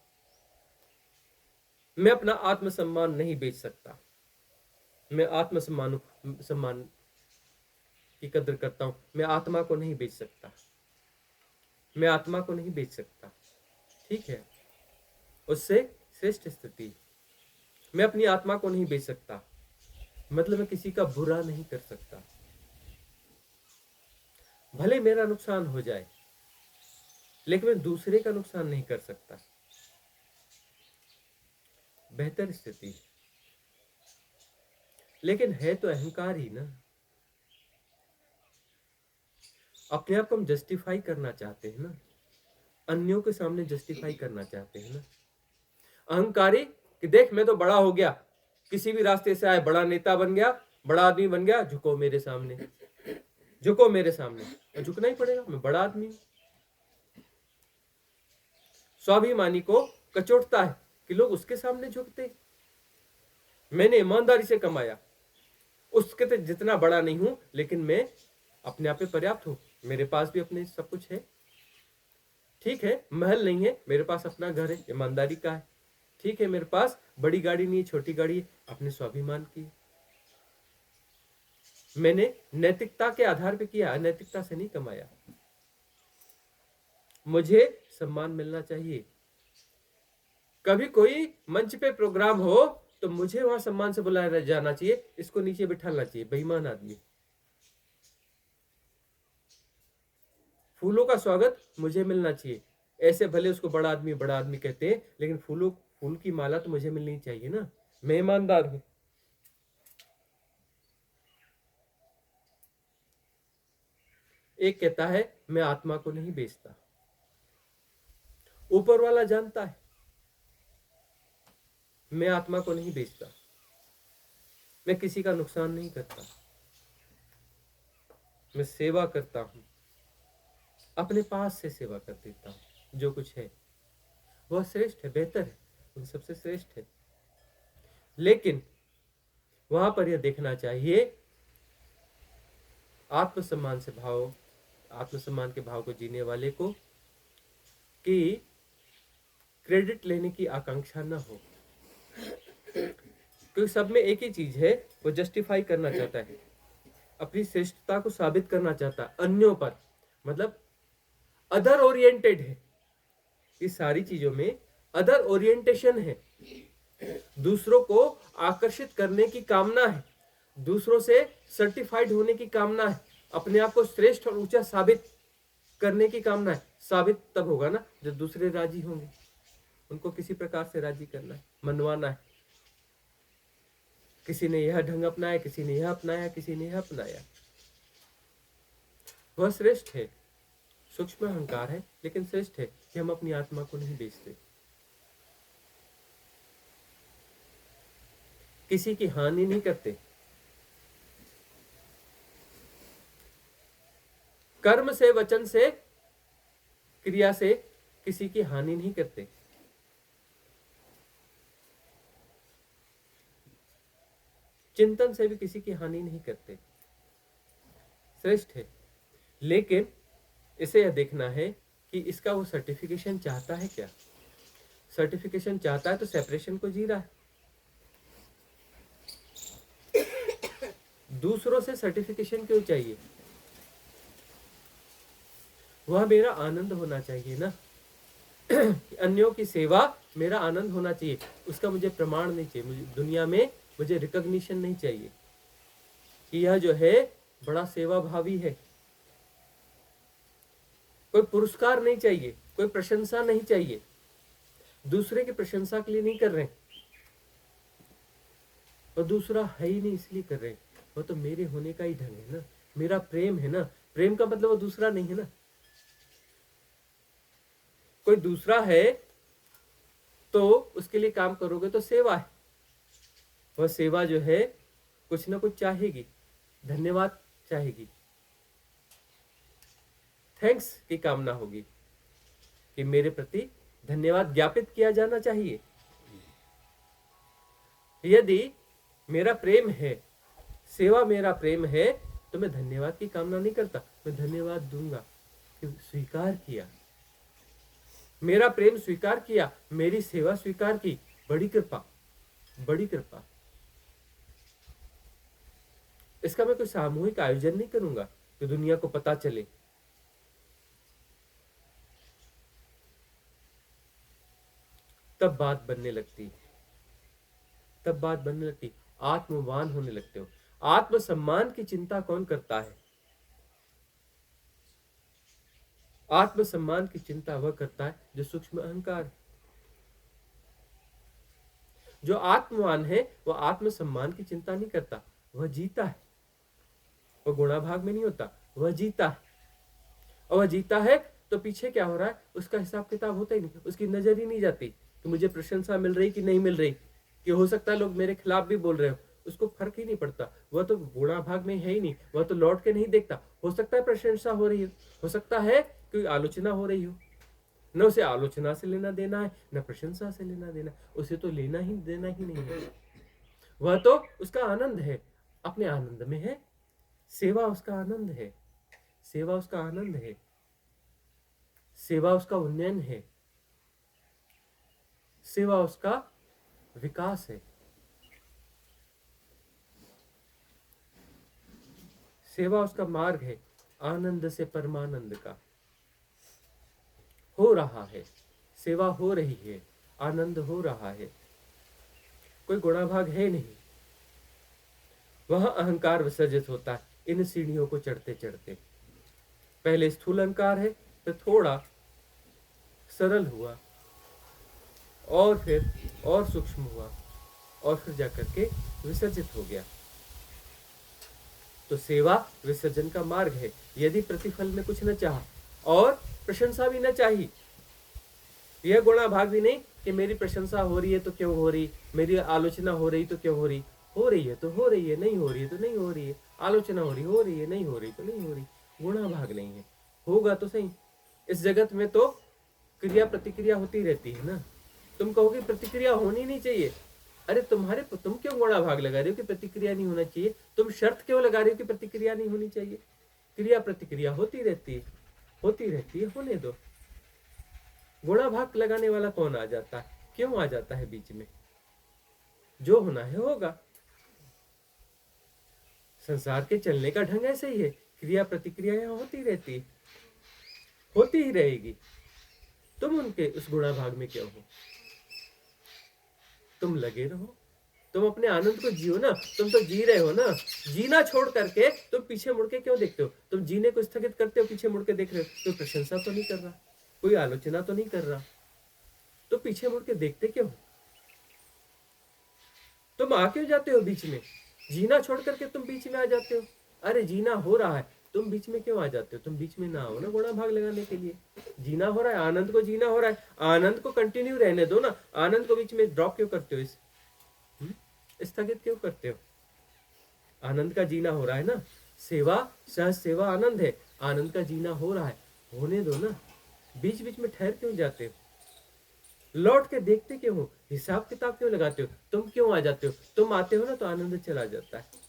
B: मैं अपना आत्मसम्मान नहीं बेच सकता। मैं सम्मान की कदर करता हूं। मैं आत्मा को नहीं बेच सकता, मैं आत्मा को नहीं बेच सकता, ठीक है। उससे श्रेष्ठ स्थिति, मैं अपनी आत्मा को नहीं बेच सकता, मतलब मैं किसी का बुरा नहीं कर सकता, भले मेरा नुकसान हो जाए लेकिन मैं दूसरे का नुकसान नहीं कर सकता। बेहतर स्थिति, लेकिन है तो अहंकार ही ना। अपने आप को हम जस्टिफाई करना चाहते हैं ना, अन्यों के सामने जस्टिफाई करना चाहते हैं ना। अहंकारी कि देख मैं तो बड़ा हो गया, किसी भी रास्ते से आए, बड़ा नेता बन गया, बड़ा आदमी बन गया, झुको मेरे सामने, झुको मेरे सामने। तो झुकना ही पड़ेगा, मैं बड़ा आदमी हूं। स्वाभिमानी को कचोटता है कि लोग उसके सामने झुकते, मैंने ईमानदारी से कमाया, उसके तो जितना बड़ा नहीं हूं लेकिन मैं अपने आप पे पर्याप्त हूं, मेरे पास भी अपने सब कुछ है, ठीक है। महल नहीं है, मेरे पास अपना घर है, ईमानदारी का है, ठीक है। मेरे पास बड़ी गाड़ी नहीं है, छोटी गाड़ी है, अपने स्वाभिमान की। मैंने नैतिकता के आधार पे किया, अनैतिकता से नहीं कमाया। मुझे सम्मान मिलना चाहिए। कभी कोई मंच पे प्रोग्राम हो तो मुझे वहां सम्मान से बुलाया जाना चाहिए, इसको नीचे बिठाना चाहिए, बेईमान आदमी। फूलों का स्वागत मुझे मिलना चाहिए, ऐसे भले उसको बड़ा आदमी कहते हैं, लेकिन फूल की माला तो मुझे मिलनी चाहिए ना, मैं ईमानदार हूं। एक कहता है मैं आत्मा को नहीं बेचता, ऊपर वाला जानता है मैं आत्मा को नहीं बेचता, मैं किसी का नुकसान नहीं करता, मैं सेवा करता हूं, अपने पास से सेवा कर देता हूं। जो कुछ है वह श्रेष्ठ है, बेहतर है, उन सबसे श्रेष्ठ है। लेकिन वहां पर यह देखना चाहिए आत्मसम्मान के भाव को जीने वाले को कि क्रेडिट लेने की आकांक्षा न हो, क्योंकि सब में एक ही चीज है, वो जस्टिफाई करना चाहता है, अपनी श्रेष्ठता को साबित करना चाहता है अन्यों पर, मतलब अदर ओरिएंटेड है। इस सारी चीजों में अदर ओरिएंटेशन है, दूसरों को आकर्षित करने की कामना है, दूसरों से सर्टिफाइड होने की कामना है, अपने आप को श्रेष्ठ और ऊंचा साबित करने की कामना है। साबित तब होगा ना जब दूसरे राजी होंगे, उनको किसी प्रकार से राजी करना है, मनवाना है। किसी ने यह ढंग अपनाया, किसी ने यह अपनाया, किसी ने यह अपनाया। वह श्रेष्ठ है, सूक्ष्म अहंकार है, लेकिन श्रेष्ठ है कि हम अपनी आत्मा को नहीं बेचते, किसी की हानि नहीं करते, कर्म से, वचन से, क्रिया से किसी की हानि नहीं करते। चिंतन से भी किसी की हानि नहीं करते, श्रेष्ठ है। लेकिन इसे यह देखना है कि इसका वो सर्टिफिकेशन चाहता है क्या। सर्टिफिकेशन चाहता है तो सेपरेशन को जी रहा है। दूसरों से सर्टिफिकेशन क्यों चाहिए? वह मेरा आनंद होना चाहिए ना। अन्यों की सेवा मेरा आनंद होना चाहिए, उसका मुझे प्रमाण नहीं चाहिए, मुझे दुनिया में मुझे रिकॉग्निशन नहीं चाहिए कि यह जो है बड़ा सेवा भावी है। कोई पुरस्कार नहीं चाहिए, कोई प्रशंसा नहीं चाहिए, दूसरे की प्रशंसा के लिए नहीं कर रहे, और दूसरा है ही नहीं इसलिए कर रहे, वो तो मेरे होने का ही ढंग है ना, मेरा प्रेम है ना। प्रेम का मतलब वो दूसरा नहीं है ना, कोई दूसरा है तो उसके लिए काम करोगे तो सेवा है। वह सेवा जो है कुछ ना कुछ चाहेगी, धन्यवाद चाहेगी, थैंक्स की कामना होगी कि मेरे प्रति धन्यवाद ज्ञापित किया जाना चाहिए। यदि मेरा प्रेम है, सेवा मेरा प्रेम है, तो मैं धन्यवाद की कामना नहीं करता, मैं धन्यवाद दूंगा कि स्वीकार किया, मेरा प्रेम स्वीकार किया, मेरी सेवा स्वीकार की, बड़ी कृपा, बड़ी कृपा। इसका मैं कोई सामूहिक आयोजन नहीं करूंगा कि दुनिया को पता चले। तब बात बनने लगती, तब बात बनने लगती, आत्मवान होने लगते हो। आत्मसम्मान की चिंता कौन करता है? आत्मसम्मान की चिंता वह करता है जो सूक्ष्म अहंकार। जो आत्मवान है वह आत्मसम्मान की चिंता नहीं करता, वह जीता है, वह गुणाभाग में नहीं होता, वह जीता है। और वह जीता है तो पीछे क्या हो रहा है उसका हिसाब किताब होता ही नहीं, उसकी नजर ही नहीं जाती कि मुझे प्रशंसा मिल रही कि नहीं मिल रही, कि हो सकता है लोग मेरे खिलाफ भी बोल रहे हो, उसको फर्क ही नहीं पड़ता। वह तो गुणाभाग में है ही नहीं, वह तो लौट के नहीं देखता। हो सकता है प्रशंसा हो रही हो सकता है कोई आलोचना हो रही हो, न उसे आलोचना से लेना देना है, न प्रशंसा से लेना देना, उसे तो लेना ही देना ही नहीं है। वह तो उसका आनंद है, अपने आनंद में है। सेवा उसका आनंद है, सेवा उसका आनंद है, सेवा उसका उन्नयन है, सेवा उसका विकास है। सेवा उसका मार्ग है, आनंद से परमानंद का हो रहा है। सेवा हो रही है, आनंद हो रहा है, कोई गुणाभाग है नहीं। वह अहंकार विसर्जित होता है इन सीढ़ियों को चढ़ते चढ़ते। पहले स्थूल अहंकार है, फिर थोड़ा सरल हुआ, और फिर और सूक्ष्म हुआ, और फिर जाकर के विसर्जित हो गया। तो सेवा विसर्जन का मार्ग है। यदि प्रतिफल में कुछ न चाहा और प्रशंसा भी न चाहिए, यह गुणाभाग भी नहीं कि मेरी प्रशंसा हो रही है तो क्यों हो रही, मेरी आलोचना हो रही तो क्यों हो रही है तो हो रही है, नहीं हो रही है तो नहीं हो रही है, आलोचना हो रही है, नहीं हो रही तो नहीं हो रही। गुणाभाग नहीं है, होगा तो सही। इस जगत में तो क्रिया प्रतिक्रिया होती रहती है ना। तुम कहोगे प्रतिक्रिया होनी नहीं चाहिए, अरे तुम क्यों गुणाभाग लगा रहे हो कि प्रतिक्रिया नहीं होना चाहिए? तुम शर्त क्यों लगा रहे हो कि प्रतिक्रिया नहीं होनी चाहिए? क्रिया प्रतिक्रिया होती रहती है, होने दो। गुणा भाग लगाने वाला कौन आ जाता है, क्यों आ जाता है बीच में? जो होना है होगा। संसार के चलने का ढंग ऐसे ही है, क्रिया प्रतिक्रिया यहाँ होती रहती है, होती ही रहेगी। तुम उनके उस गुणा भाग में क्यों हो? तुम लगे रहो, तुम अपने आनंद को जियो ना। तुम तो जी रहे हो ना। जीना छोड़ करके तुम पीछे मुड़ के क्यों देखते हो? तुम जीने को स्थगित करते हो, पीछे मुड़ के देख रहे हो। कोई प्रशंसा तो नहीं कर रहा, कोई आलोचना तो नहीं कर रहा, तो पीछे मुड़ के देखते क्यों? तुम आ क्यों जाते हो बीच में? जीना छोड़ करके तुम बीच में आ जाते हो। अरे जीना हो रहा है, तुम बीच में क्यों आ जाते हो? तुम बीच में ना हो ना गुणा भाग लगाने के लिए। जीना हो रहा है, आनंद को जीना हो रहा है, आनंद को कंटिन्यू रहने दो ना। आनंद को बीच में ड्रॉप क्यों करते हो? स्थगित क्यों करते हो? आनंद का जीना हो रहा है ना। सेवा, सहज सेवा आनंद है। आनंद का जीना हो रहा है, होने दो ना। बीच बीच में ठहर क्यों जाते हो? लौट के देखते क्यों हो? हिसाब किताब क्यों लगाते हो? तुम क्यों आ जाते हो? तुम आते हो ना तो आनंद चला जाता है।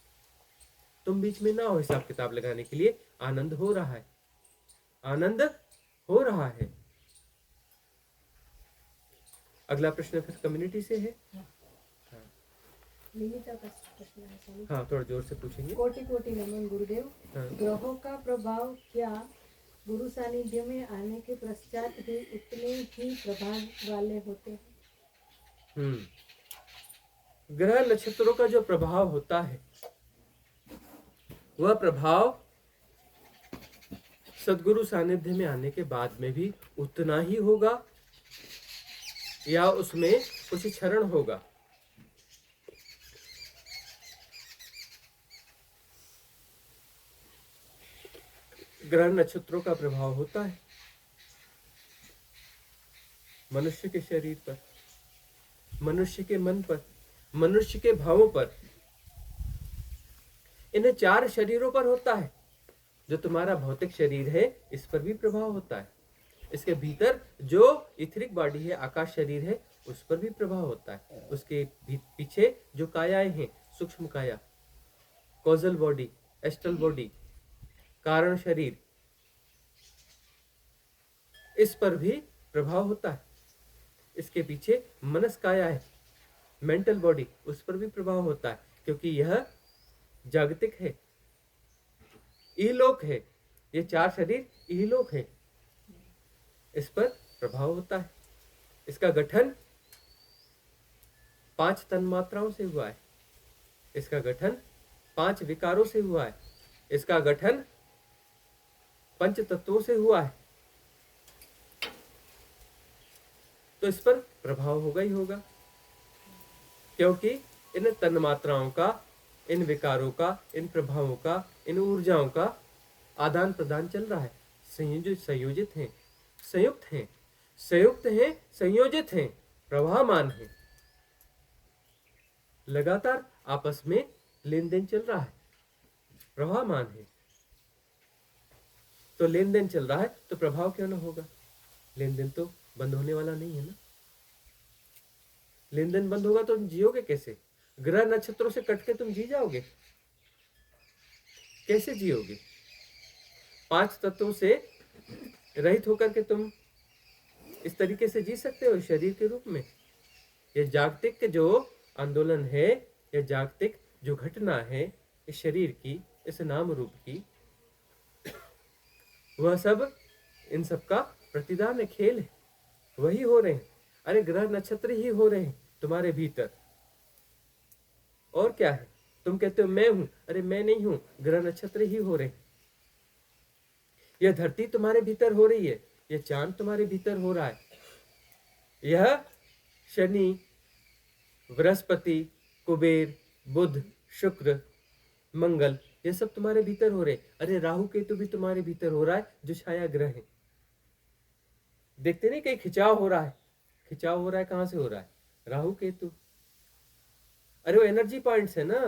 B: तुम बीच में ना हो हिसाब किताब लगाने के लिए। आनंद हो रहा है, आनंद हो रहा है। अगला प्रश्न फिर कम्युनिटी से है।
C: निमिता का प्रश्न है स्वामी।
B: हाँ, थोड़ा जोर से पूछेंगे।
C: कोटि कोटि नमन गुरुदेव।
B: हाँ।
C: ग्रहों का प्रभाव क्या गुरु सानिध्य में आने के पश्चात भी उतने ही प्रभाव वाले होते हैं?
B: ग्रह नक्षत्रों का जो प्रभाव होता है, वह प्रभाव सद्गुरु सानिध्य में आने के बाद में भी उतना ही होगा या उसमें कुछ क्षरण होगा? ग्रह नक्षत्रों का प्रभाव होता है मनुष्य के शरीर पर, मनुष्य के मन पर, मनुष्य के भावों पर। इन 4 शरीरों पर होता है। जो तुम्हारा भौतिक शरीर है, इस पर भी प्रभाव होता है। इसके भीतर जो इथरिक बॉडी है, आकाश शरीर है, उस पर भी प्रभाव होता है। उसके पीछे जो कायाएं हैं, सूक्ष्म काया, कॉजल बॉडी, एस्ट्रल बॉडी, कारण शरीर, इस पर भी प्रभाव होता है। इसके पीछे मनस काया है, मेंटल बॉडी, उस पर भी प्रभाव होता है, क्योंकि यह जागतिक है, इहलोक है। ये 4 शरीर इहलोक है, इस पर प्रभाव होता है। इसका गठन 5 तन्मात्राओं से हुआ है, इसका गठन 5 विकारों से हुआ है, इसका गठन 5 तत्वों से हुआ है। तो इस पर प्रभाव होगा ही होगा, क्योंकि इन तन्मात्राओं का, इन विकारों का, इन प्रभावों का, इन ऊर्जाओं का आदान प्रदान चल रहा है। संयोजित हैं, संयुक्त हैं, संयोजित हैं, प्रवाहमान हैं। लगातार आपस में लेन देन चल रहा है, प्रवाहमान है। तो लेन देन चल रहा है तो प्रभाव क्यों ना होगा? लेन देन तो बंद होने वाला नहीं है ना। लेन देन बंद होगा तो तुम जियोगे कैसे? ग्रह नक्षत्रों से कट के तुम जी जाओगे? कैसे जियोगे? 5 तत्वों से रहित होकर के तुम इस तरीके से जी सकते हो शरीर के रूप में? ये जागतिक जो आंदोलन है, ये जागतिक जो घटना है इस शरीर की, इस नाम रूप की, वह सब इन सब का प्रतिदान है, खेल है, वही हो रहे हैं। अरे ग्रह नक्षत्र ही हो रहे हैं तुम्हारे भीतर, और क्या है? तुम कहते हो मैं हूं, अरे मैं नहीं हूं, ग्रह नक्षत्र ही हो रहे हैं। यह धरती तुम्हारे भीतर हो रही है, यह चांद तुम्हारे भीतर हो रहा है, यह शनि, बृहस्पति, कुबेर, बुध, शुक्र, मंगल, ये सब तुम्हारे भीतर हो रहे। अरे राहु केतु भी तुम्हारे भीतर हो रहा है, जो छाया ग्रह है। देखते नहीं कहीं खिंचाव हो रहा है? खिंचाव हो रहा है, कहां से हो रहा है? राहु केतु। अरे वो एनर्जी पॉइंट्स है ना,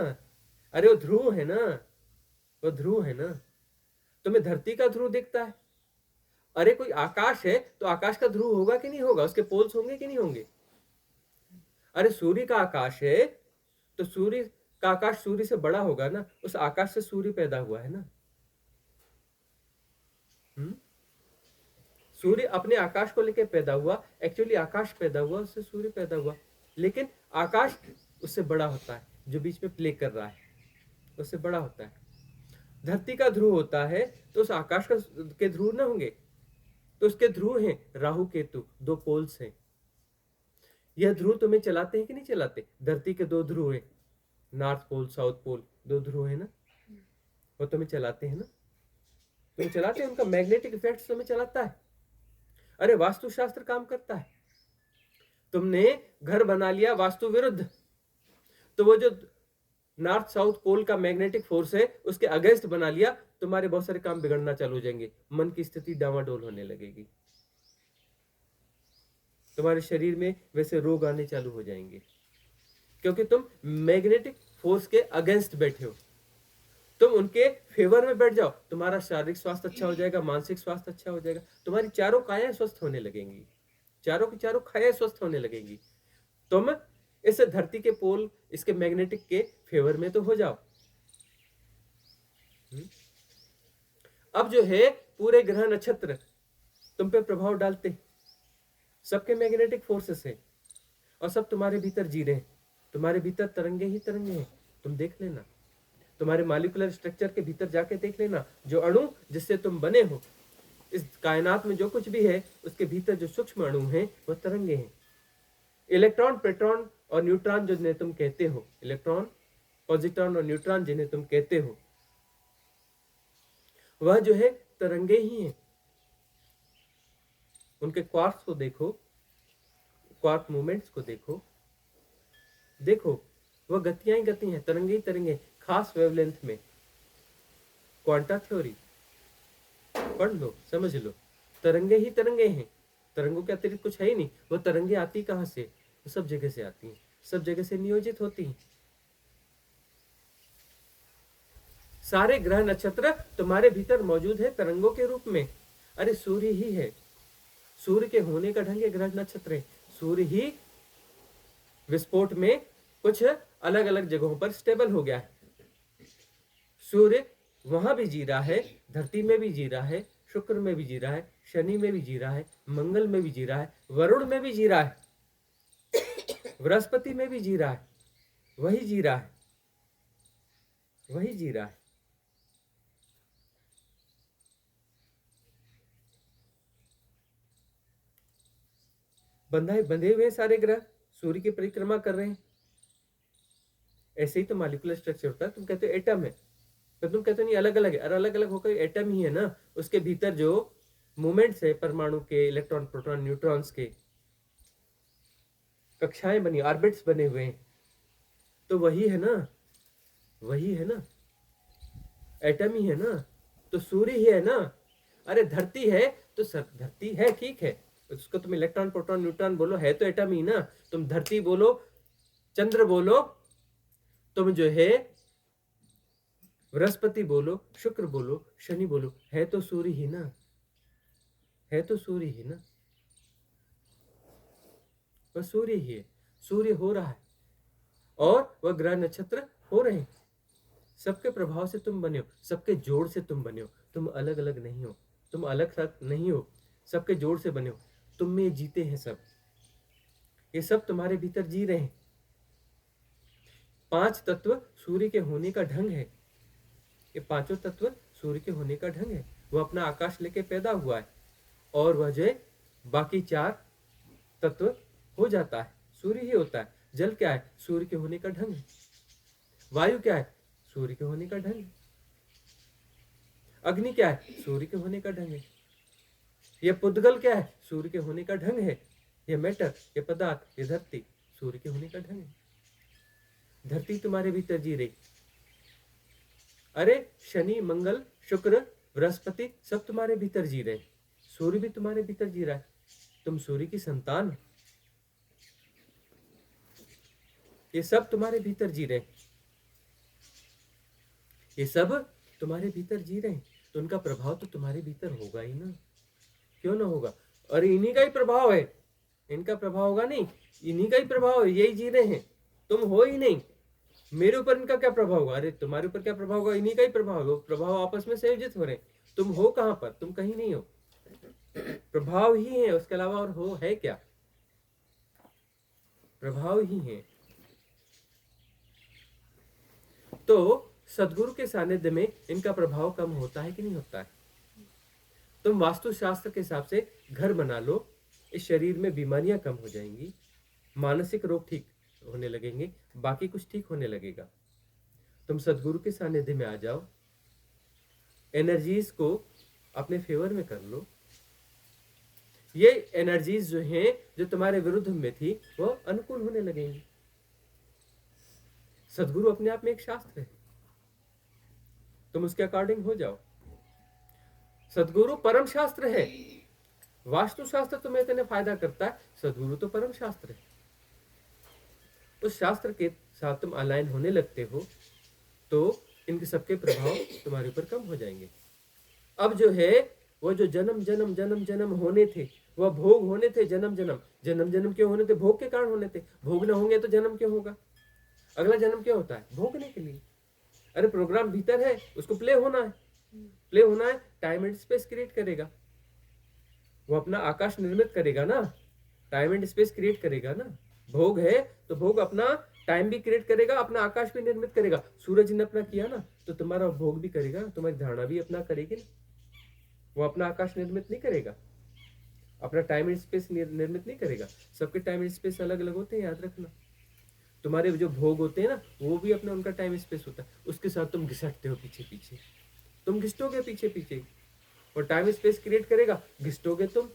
B: अरे वो ध्रुव है ना, वो ध्रुव है ना। तुम्हें धरती का ध्रुव दिखता है, अरे कोई आकाश है तो आकाश का ध्रुव होगा कि नहीं होगा? उसके पोल्स होंगे कि नहीं होंगे? अरे सूर्य का आकाश है तो सूर्य का आकाश सूर्य से बड़ा होगा ना, उस आकाश से सूर्य पैदा हुआ है ना। सूर्य अपने आकाश को लेकर पैदा हुआ, एक्चुअली आकाश पैदा हुआ, उससे सूर्य पैदा हुआ, लेकिन आकाश उससे बड़ा होता है, जो बीच में प्ले कर रहा है उससे बड़ा होता है। धरती का ध्रुव होता है तो उस आकाश के ध्रुव न होंगे, तो उसके ध्रुव हैं राहु केतु, 2 पोल्स हैं। यह ध्रुव तुम्हें चलाते हैं कि नहीं चलाते? धरती के 2 ध्रुव हैं, नॉर्थ पोल साउथ पोल, 2 ध्रुव है ना, वो तुम्हें चलाते हैं ना, तुम्हें चलाते हैं, उनका मैग्नेटिक इफेक्ट तुम्हें चलाता है। अरे वास्तुशास्त्र काम करता है। तुमने घर बना लिया वास्तु विरुद्ध, तो वो जो नॉर्थ साउथ पोल का मैग्नेटिक फोर्स है उसके अगेंस्ट बना लिया, तुम्हारे बहुत सारे काम बिगड़ना चालू हो जाएंगे, मन की स्थिति डामाडोल होने लगेगी, तुम्हारे शरीर में वैसे रोग आने चालू हो जाएंगे, क्योंकि तुम मैग्नेटिक फोर्स के अगेंस्ट बैठे हो। तुम उनके फेवर में बैठ जाओ, तुम्हारा शारीरिक स्वास्थ्य अच्छा हो जाएगा, मानसिक स्वास्थ्य अच्छा हो जाएगा, तुम्हारी चारों कायाएं स्वस्थ होने लगेंगी, चारों की चारों कायाएं स्वस्थ होने लगेंगी। तुम इस धरती के पोल, इसके मैग्नेटिक के फेवर में तो हो जाओ। अब जो है पूरे ग्रह नक्षत्र तुम पे प्रभाव डालते हैं, सबके मैग्नेटिक फोर्सेस हैं और सब तुम्हारे भीतर जी रहे हैं। तुम्हारे भीतर तरंगे ही तरंगे हैं, तुम देख लेना, तुम्हारे मॉलिक्यूलर स्ट्रक्चर के भीतर जाके देख लेना, जो अणु जिससे तुम बने हो, इस कायनात में जो कुछ भी है उसके भीतर जो सूक्ष्म अणु हैं वह तरंगे हैं। इलेक्ट्रॉन, प्रोटॉन और न्यूट्रॉन जिन्हें तुम कहते हो, इलेक्ट्रॉन, पॉजिट्रॉन और न्यूट्रॉन जिन्हें तुम कहते हो, वह जो है तरंगे ही हैं। उनके क्वार्क्स को देखो, क्वार्क मूवमेंट्स को देखो, देखो वह गतियां ही गति हैं, तरंगे ही तरंगे, खास वेवलेंथ में। क्वांटा थ्योरी पढ़ लो, समझ लो, तरंगे ही तरंगे हैं, तरंगों के अतिरिक्त कुछ है ही नहीं। वो तरंगे आती कहां से? वो सब जगह से आती हैं, सब जगह से नियोजित होती हैं। सारे ग्रह नक्षत्र तुम्हारे भीतर मौजूद है तरंगों के रूप में। अरे सूर्य ही है, सूर्य के होने का ढंग है ग्रह नक्षत्र है। सूर्य ही विस्फोट में कुछ अलग अलग जगहों पर स्टेबल हो गया है। सूर्य वहां भी जी रहा है, धरती में भी जी रहा है, शुक्र में भी जी रहा है, शनि में भी जी रहा है, मंगल में भी जी रहा है, वरुण में भी जी रहा है, बृहस्पति में भी जी रहा है। वही जी रहा है, वही जी रहा है। बंधे हुए सारे ग्रह सूर्य की परिक्रमा कर रहे हैं। ऐसे ही तो मॉलिक्यूलर स्ट्रक्चर होता है। तुम कहते हो एटम है, तो तुम कहते हो नहीं अलग अलग है, अरे अलग अलग होकर एटम ही है ना। उसके भीतर जो मूवमेंट्स है परमाणु के, इलेक्ट्रॉन, प्रोटॉन, न्यूट्रॉन्स के, कक्षाएं बनी, ऑर्बिट्स बने हुए हैं, तो वही है ना, वही है ना, एटम ही है ना, तो सूर्य ही है ना। अरे धरती है तो धरती है, ठीक है, उसको तुम इलेक्ट्रॉन, प्रोटॉन, न्यूट्रॉन बोलो, है तो एटम ही ना। तुम धरती बोलो, चंद्र बोलो, तुम जो है बृहस्पति बोलो, शुक्र बोलो, शनि बोलो, है तो सूर्य ही ना, है तो सूर्य ही ना, वह सूर्य ही है। सूर्य हो रहा है और वह ग्रह नक्षत्र हो रहे हैं। सबके प्रभाव से तुम बने हो, सबके जोड़ से तुम बने हो। तुम अलग अलग नहीं हो, तुम अलग अलग नहीं हो, सबके जोड़ से बने हो। तुम में जीते हैं सब, ये सब तुम्हारे भीतर जी रहे हैं। 5 तत्व सूर्य के होने का ढंग है, ये पांचों तत्व सूर्य के होने का ढंग है। वह अपना आकाश लेके पैदा हुआ है और वह जो है बाकी 4 तत्व हो जाता है, सूर्य ही होता है। जल क्या है? सूर्य के होने का ढंग है। वायु क्या है? सूर्य के होने का ढंग है। अग्नि क्या है? सूर्य के होने का ढंग है। यह पुद्गल क्या है? सूर्य के होने का ढंग है। यह मैटर, यह पदार्थ, यह धरती सूर्य के होने का ढंग है। धरती तुम्हारे भीतर जी रही। अरे शनि, मंगल, शुक्र, बृहस्पति सब तुम्हारे भीतर जी रहे। सूर्य भी तुम्हारे भीतर जी रहा है। तुम सूर्य की संतान हो। ये सब तुम्हारे भीतर जी रहे, ये सब तुम्हारे भीतर जी रहे हैं, तो उनका प्रभाव तो तुम्हारे भीतर होगा ही ना, क्यों ना होगा। अरे इन्हीं का ही प्रभाव है, इनका प्रभाव होगा नहीं, इन्हीं का ही प्रभाव है, यही जी रहे हैं, तुम हो ही नहीं। मेरे ऊपर इनका क्या प्रभाव होगा? अरे तुम्हारे ऊपर क्या प्रभाव होगा? इन्हीं का ही प्रभाव होगा। प्रभाव आपस में संयोजित हो रहे हैं। तुम हो कहां पर? तुम कहीं नहीं हो, प्रभाव ही है, उसके अलावा और हो है क्या? प्रभाव ही है। तो सदगुरु के सानिध्य में इनका प्रभाव कम होता है कि नहीं होता है? तुम वास्तुशास्त्र के हिसाब से घर बना लो, इस शरीर में बीमारियां कम हो जाएंगी, मानसिक रोग ठीक होने लगेंगे, बाकी कुछ ठीक होने लगेगा। तुम सदगुरु के सानिध्य में आ जाओ, एनर्जीज को अपने फेवर में कर लो। ये एनर्जीज जो हैं, जो तुम्हारे विरुद्ध में थी, वो अनुकूल होने लगेंगी। सदगुरु अपने आप में एक शास्त्र है, तुम उसके अकॉर्डिंग हो जाओ। सदगुरु परम शास्त्र है। वास्तुशास्त्र तुम्हें इतने फायदा करता है, सदगुरु तो परम शास्त्र है। उस शास्त्र के साथ तुम अलाइन होने लगते हो तो इनके सबके प्रभाव तुम्हारे ऊपर कम हो जाएंगे। अब जो है वो जो जन्म जन्म जन्म जन्म होने थे, वह भोग होने थे, जन्म जन्म जन्म जन्म क्यों होने थे? भोग के कारण होने थे। भोग ना होंगे तो जन्म क्यों होगा? अगला जन्म क्यों होता है? भोगने के लिए। अरे प्रोग्राम भीतर है, उसको प्ले होना है। प्ले होना है, टाइम एंड स्पेस क्रिएट करेगा, वो अपना आकाश निर्मित करेगा ना, टाइम एंड स्पेस क्रिएट करेगा ना। भोग है तो भोग अपना टाइम भी क्रिएट करेगा, अपना आकाश भी निर्मित करेगा। सूरज ने अपना किया ना, तो तुम्हारा भोग भी करेगा, तुम्हारी धारणा भी अपना करेगी ना। वो अपना आकाश निर्मित नहीं करेगा, अपना टाइम एंड स्पेस निर्मित नहीं करेगा। सबके टाइम एंड स्पेस अलग अलग होते हैं, याद रखना। तुम्हारे जो भोग होते हैं ना, वो भी अपना उनका टाइम स्पेस होता है, उसके साथ तुम घिसटते हो पीछे पीछे, तुम घिसटोगे पीछे पीछे, और टाइम स्पेस क्रिएट करेगा, घिसटोगे तुम।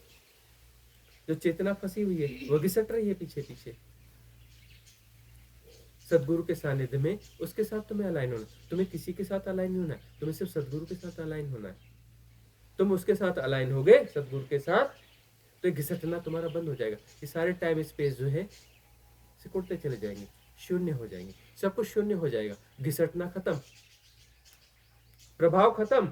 B: जो चेतना फंसी हुई है वो घिसट रही है पीछे पीछे। सदगुरु के सानिध्य में उसके साथ तुम्हें अलाइन होना, तुम्हें किसी के साथ अलाइन नहीं होना है, तुम्हें सिर्फ सदगुरु के साथ अलाइन होना है। तुम उसके साथ अलाइन हो गए, सदगुरु के साथ, तो ये घिसटना तुम्हारा बंद हो जाएगा। ये सारे टाइम स्पेस जो है सिकुड़ते चले जाएंगे, शून्य हो जाएंगे, सब कुछ शून्य हो जाएगा। घिसटना खत्म, प्रभाव खत्म।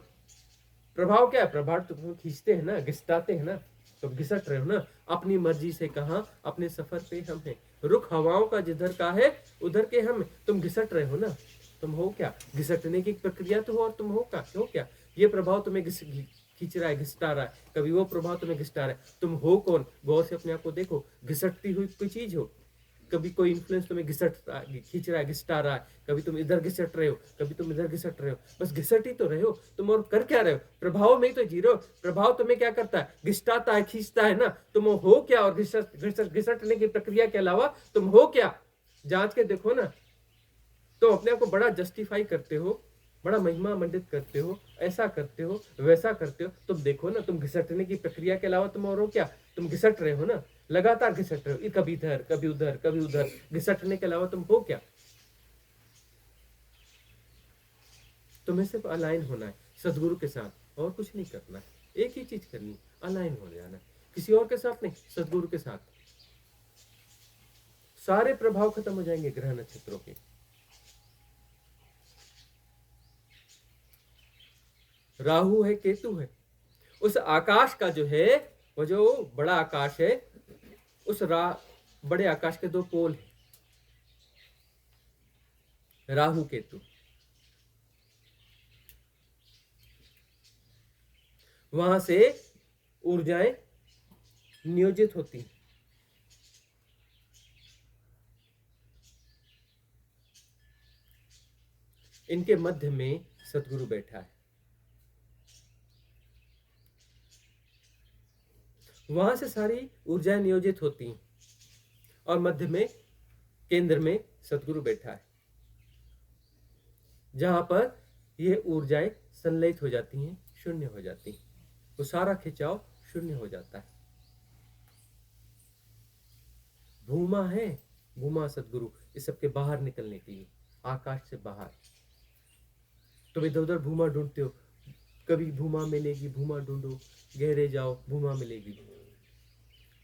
B: प्रभाव क्या है? प्रभाव तुम खींचते हैं ना, घिसटाते हैं ना, तुम घिसट रहे हो ना अपनी मर्जी से। कहा अपने सफर पे हम हैं, रुख हवाओं का जिधर का है उधर के हम। तुम घिसट रहे हो ना, तुम हो क्या? घिसटने की प्रक्रिया तो हो, और तुम हो क्या? हो क्या? ये प्रभाव तुम्हें खींच रहा है, घिसटा रहा है, कभी वो प्रभाव तुम्हें घिसटा रहा है। तुम हो कौन? गौर से अपने आप को देखो। घिसटती हुई कोई चीज हो, कभी कोई इन्फ्लुएंस तुम्हें खींच रहा है, घिसटा रहा है, कभी तुम इधर घिसट रहे हो, कभी तुम इधर घिसट रहे हो, बस घिसट ही तो रहे हो तुम। और कर क्या रहे हो? प्रभाव में ही तो जी रहे हो। प्रभाव तुम्हें क्या करता है? घिसटाता है, खींचता है ना। तुम हो क्या? और घिसटने की प्रक्रिया के अलावा तुम हो क्या? जांच के देखो ना। तुम अपने आप को बड़ा जस्टिफाई करते हो, बड़ा महिमा मंडित करते हो, ऐसा करते हो, वैसा करते हो। तुम देखो ना, तुम घिसटने की प्रक्रिया के अलावा तुम और हो क्या? तुम घिसट रहे हो ना, लगातार घिसट रहे हो, कभी इधर कभी उधर कभी उधर। घिसटने के अलावा तुम हो क्या? तुम्हें सिर्फ अलाइन होना है सदगुरु के साथ, और कुछ नहीं करना है। एक ही चीज करनी, अलाइन हो जाना है, किसी और के साथ नहीं, सदगुरु के साथ। सारे प्रभाव खत्म हो जाएंगे ग्रह नक्षत्रों के। राहु है, केतु है, उस आकाश का जो है, वो जो बड़ा आकाश है, उस बड़े आकाश के दो पोल हैं, राहु केतु। वहां से ऊर्जाएं नियोजित होती हैं। इनके मध्य में सदगुरु बैठा है। वहां से सारी ऊर्जाएं नियोजित होती हैं, और मध्य में केंद्र में सदगुरु बैठा है, जहां पर ये ऊर्जाएं संलयित हो जाती हैं, शून्य हो जाती हैं। वो सारा खिंचाव शून्य हो जाता है। भूमा है, भूमा सदगुरु इस सबके बाहर निकलने के लिए, आकाश से बाहर। तुम इधर उधर भूमा ढूंढते हो, कभी भूमा मिलेगी, भूमा ढूंढो, गहरे जाओ, भूमा मिलेगी।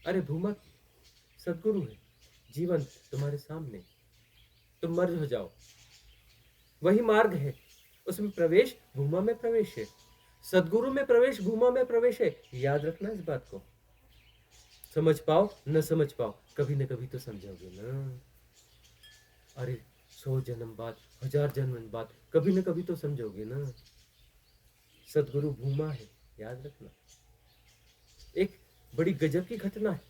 B: अरे भूमा सदगुरु है, जीवन तुम्हारे सामने, तुम मर्ज हो जाओ, वही मार्ग है। उसमें प्रवेश भूमा में प्रवेश है, सदगुरु में प्रवेश भूमा में प्रवेश है। याद रखना इस बात को। समझ पाओ न समझ पाओ, कभी न कभी तो समझोगे ना। अरे 100 जन्म बाद, 1000 जन्म बाद, कभी न कभी तो समझोगे ना। सदगुरु भूमा है, याद रखना। एक बड़ी गजब की घटना है,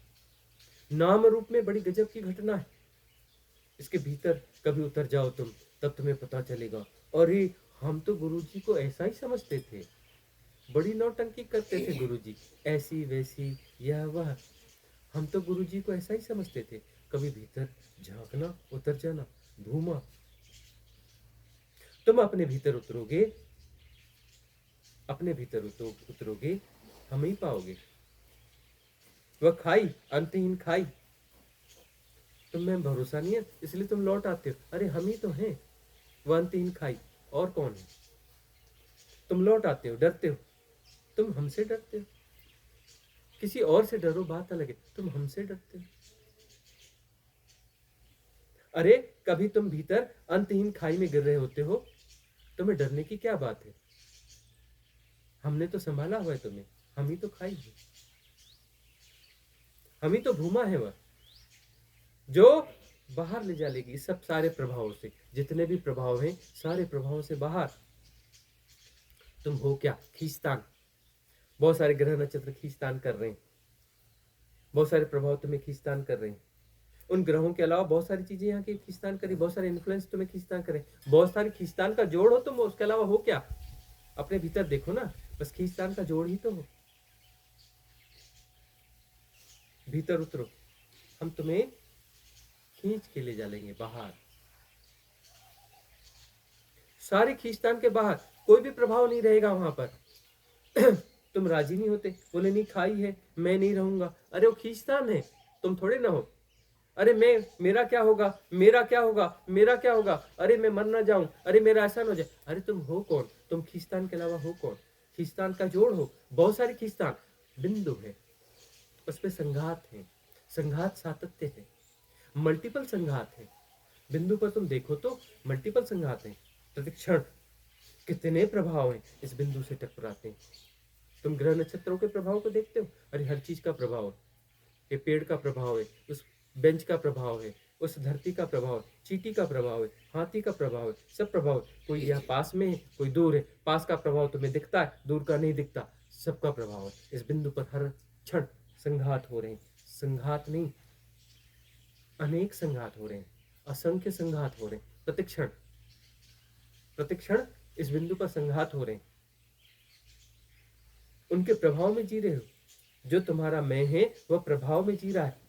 B: नाम रूप में बड़ी गजब की घटना है। इसके भीतर कभी उतर जाओ तुम, तब तुम्हें पता चलेगा, अरे हम तो गुरुजी को ऐसा ही समझते थे, बड़ी नौटंकी करते थे गुरुजी, ऐसी वैसी यह वह, हम तो गुरुजी को ऐसा ही समझते थे। कभी भीतर झांकना, उतर जाना, भूमा। तुम अपने भीतर उतरोगे, अपने भीतर उतरोगे, हम ही पाओगे। वह खाई, अंतहीन खाई, तुम में भरोसा नहीं है इसलिए तुम लौट आते हो, अरे हम ही तो हैं। वह अंतहीन खाई, और कौन है? तुम लौट आते हो, डरते हो, तुम हमसे डरते हो। किसी और से डरो बात अलग है, तुम हमसे डरते हो। अरे कभी तुम भीतर अंतहीन खाई में गिर रहे होते हो, तुम्हें डरने की क्या बात है? हमने तो संभाला हुआ है तुम्हें, हम ही तो खाई है, हम ही तो भूमा है वह जो बाहर ले जा लेगी सब सारे प्रभावों से। जितने भी प्रभाव हैं सारे प्रभावों से बाहर। तुम हो क्या? खींचतान। बहुत सारे ग्रह नक्षत्र खींचतान कर रहे हैं, बहुत सारे प्रभाव तुम्हें खींचतान कर रहे हैं। उन ग्रहों के अलावा बहुत सारी चीजें यहाँ की खींचतान करी, बहुत सारे इन्फ्लुएंस तुम्हें खींचतान करे, बहुत सारी खींचतान का जोड़ हो तुम, उसके अलावा हो क्या? अपने भीतर देखो ना, बस खींचतान का जोड़ ही तो हो। भीतर उतरो, हम तुम्हें खींच के ले जा लेंगे बाहर। सारे खींचतान के बाहर कोई भी प्रभाव नहीं रहेगा वहां पर। तुम राजी नहीं होते, बोले नहीं खाई है, मैं नहीं रहूंगा। अरे वो खींचतान है, तुम थोड़े ना हो। अरे मेरा क्या होगा, मेरा क्या होगा, मेरा क्या होगा, अरे मैं मर ना जाऊं, अरे मेरा ऐसा ना हो जाए। अरे तुम हो कौन? तुम खींचतान के अलावा हो कौन? खींचतान का जोड़ हो, बहुत सारे खींचतान। बिंदु है, उस पर संघात है, संघात सातत्य है, मल्टीपल संघात है। बिंदु पर तुम देखो तो मल्टीपल संघात है। प्रतिक्षण कितने प्रभाव हैं इस बिंदु से टकराते हैं। तुम ग्रह नक्षत्रों के प्रभाव को देखते हो, अरे हर चीज का प्रभाव है। ये पेड़ का प्रभाव है, उस बेंच का प्रभाव है, उस धरती का प्रभाव है, चींटी का प्रभाव है, हाथी का प्रभाव है, सब प्रभाव है। कोई यहाँ पास में है, कोई दूर है। पास का प्रभाव तुम्हें दिखता है, दूर का नहीं दिखता, सबका प्रभाव है। इस बिंदु पर हर क्षण संघात हो रहे हैं। संघात नहीं, अनेक संघात हो रहे हैं, असंख्य संघात हो रहे हैं। प्रतिक्षण प्रतिक्षण इस बिंदु पर संघात हो रहे हैं। उनके प्रभाव में जी रहे हो। जो तुम्हारा मैं है वह प्रभाव में जी रहा है,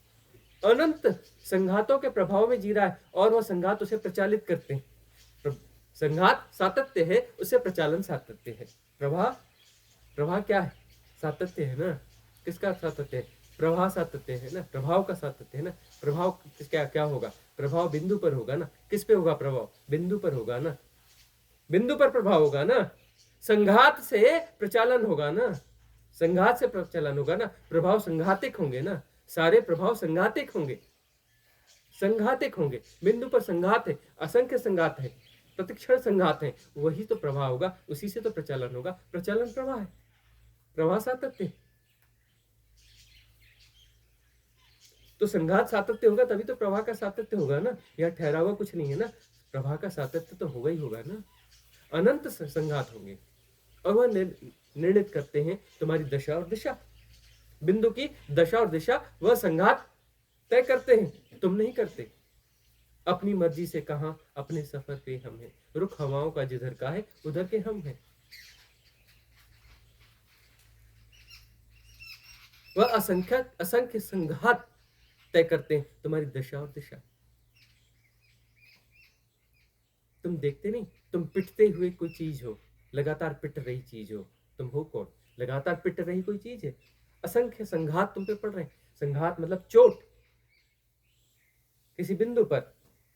B: अनंत संघातों के प्रभाव में जी रहा है, और वह संघात उसे प्रचालित करते हैं। संघात सातत्य है, उसे प्रचालन सातत्य है। प्रवाह क्या है? सातत्य है ना। किसका सातत्य है? प्रवाह सातत्य है ना, प्रभाव का सातत्य है ना। प्रभाव क्या होगा? प्रभाव बिंदु पर होगा ना। किस पे होगा प्रभाव? बिंदु पर होगा ना, बिंदु पर प्रभाव होगा ना। संघात से प्रचालन होगा ना, संघात से प्रचालन होगा ना। प्रभाव संघातिक होंगे ना, सारे प्रभाव संघातिक होंगे, संघातिक होंगे। बिंदु पर संघात है, असंख्य संघात है, प्रतिक्षण संघात है, वही तो प्रवाह होगा, उसी से तो प्रचालन होगा। प्रचालन प्रवाह है, प्रवाह सातत्य। तो संघात सातत्य होगा तभी तो प्रवाह का सातत्य होगा ना। यह ठहरा हुआ कुछ नहीं है ना, प्रवाह का सातत्य तो होगा ही होगा ना। अनंत संघात होंगे, और वह निर्णित करते हैं तुम्हारी दशा और दिशा। बिंदु की दशा और दिशा वह संघात तय करते हैं, तुम नहीं करते। अपनी मर्जी से कहां, अपने सफर पे हम हैं। रुख हवाओं का जिधर का है उधर के हम हैं। वह असंख्य संघात तय करते हैं तुम्हारी दशा और दिशा। तुम देखते नहीं, तुम पिटते हुए कोई चीज हो, लगातार पिट रही चीज हो। तुम हो कौन? लगातार पिट रही कोई चीज है। असंख्य संघात तुम पे पड़ रहे हैं। संघात मतलब चोट किसी बिंदु पर,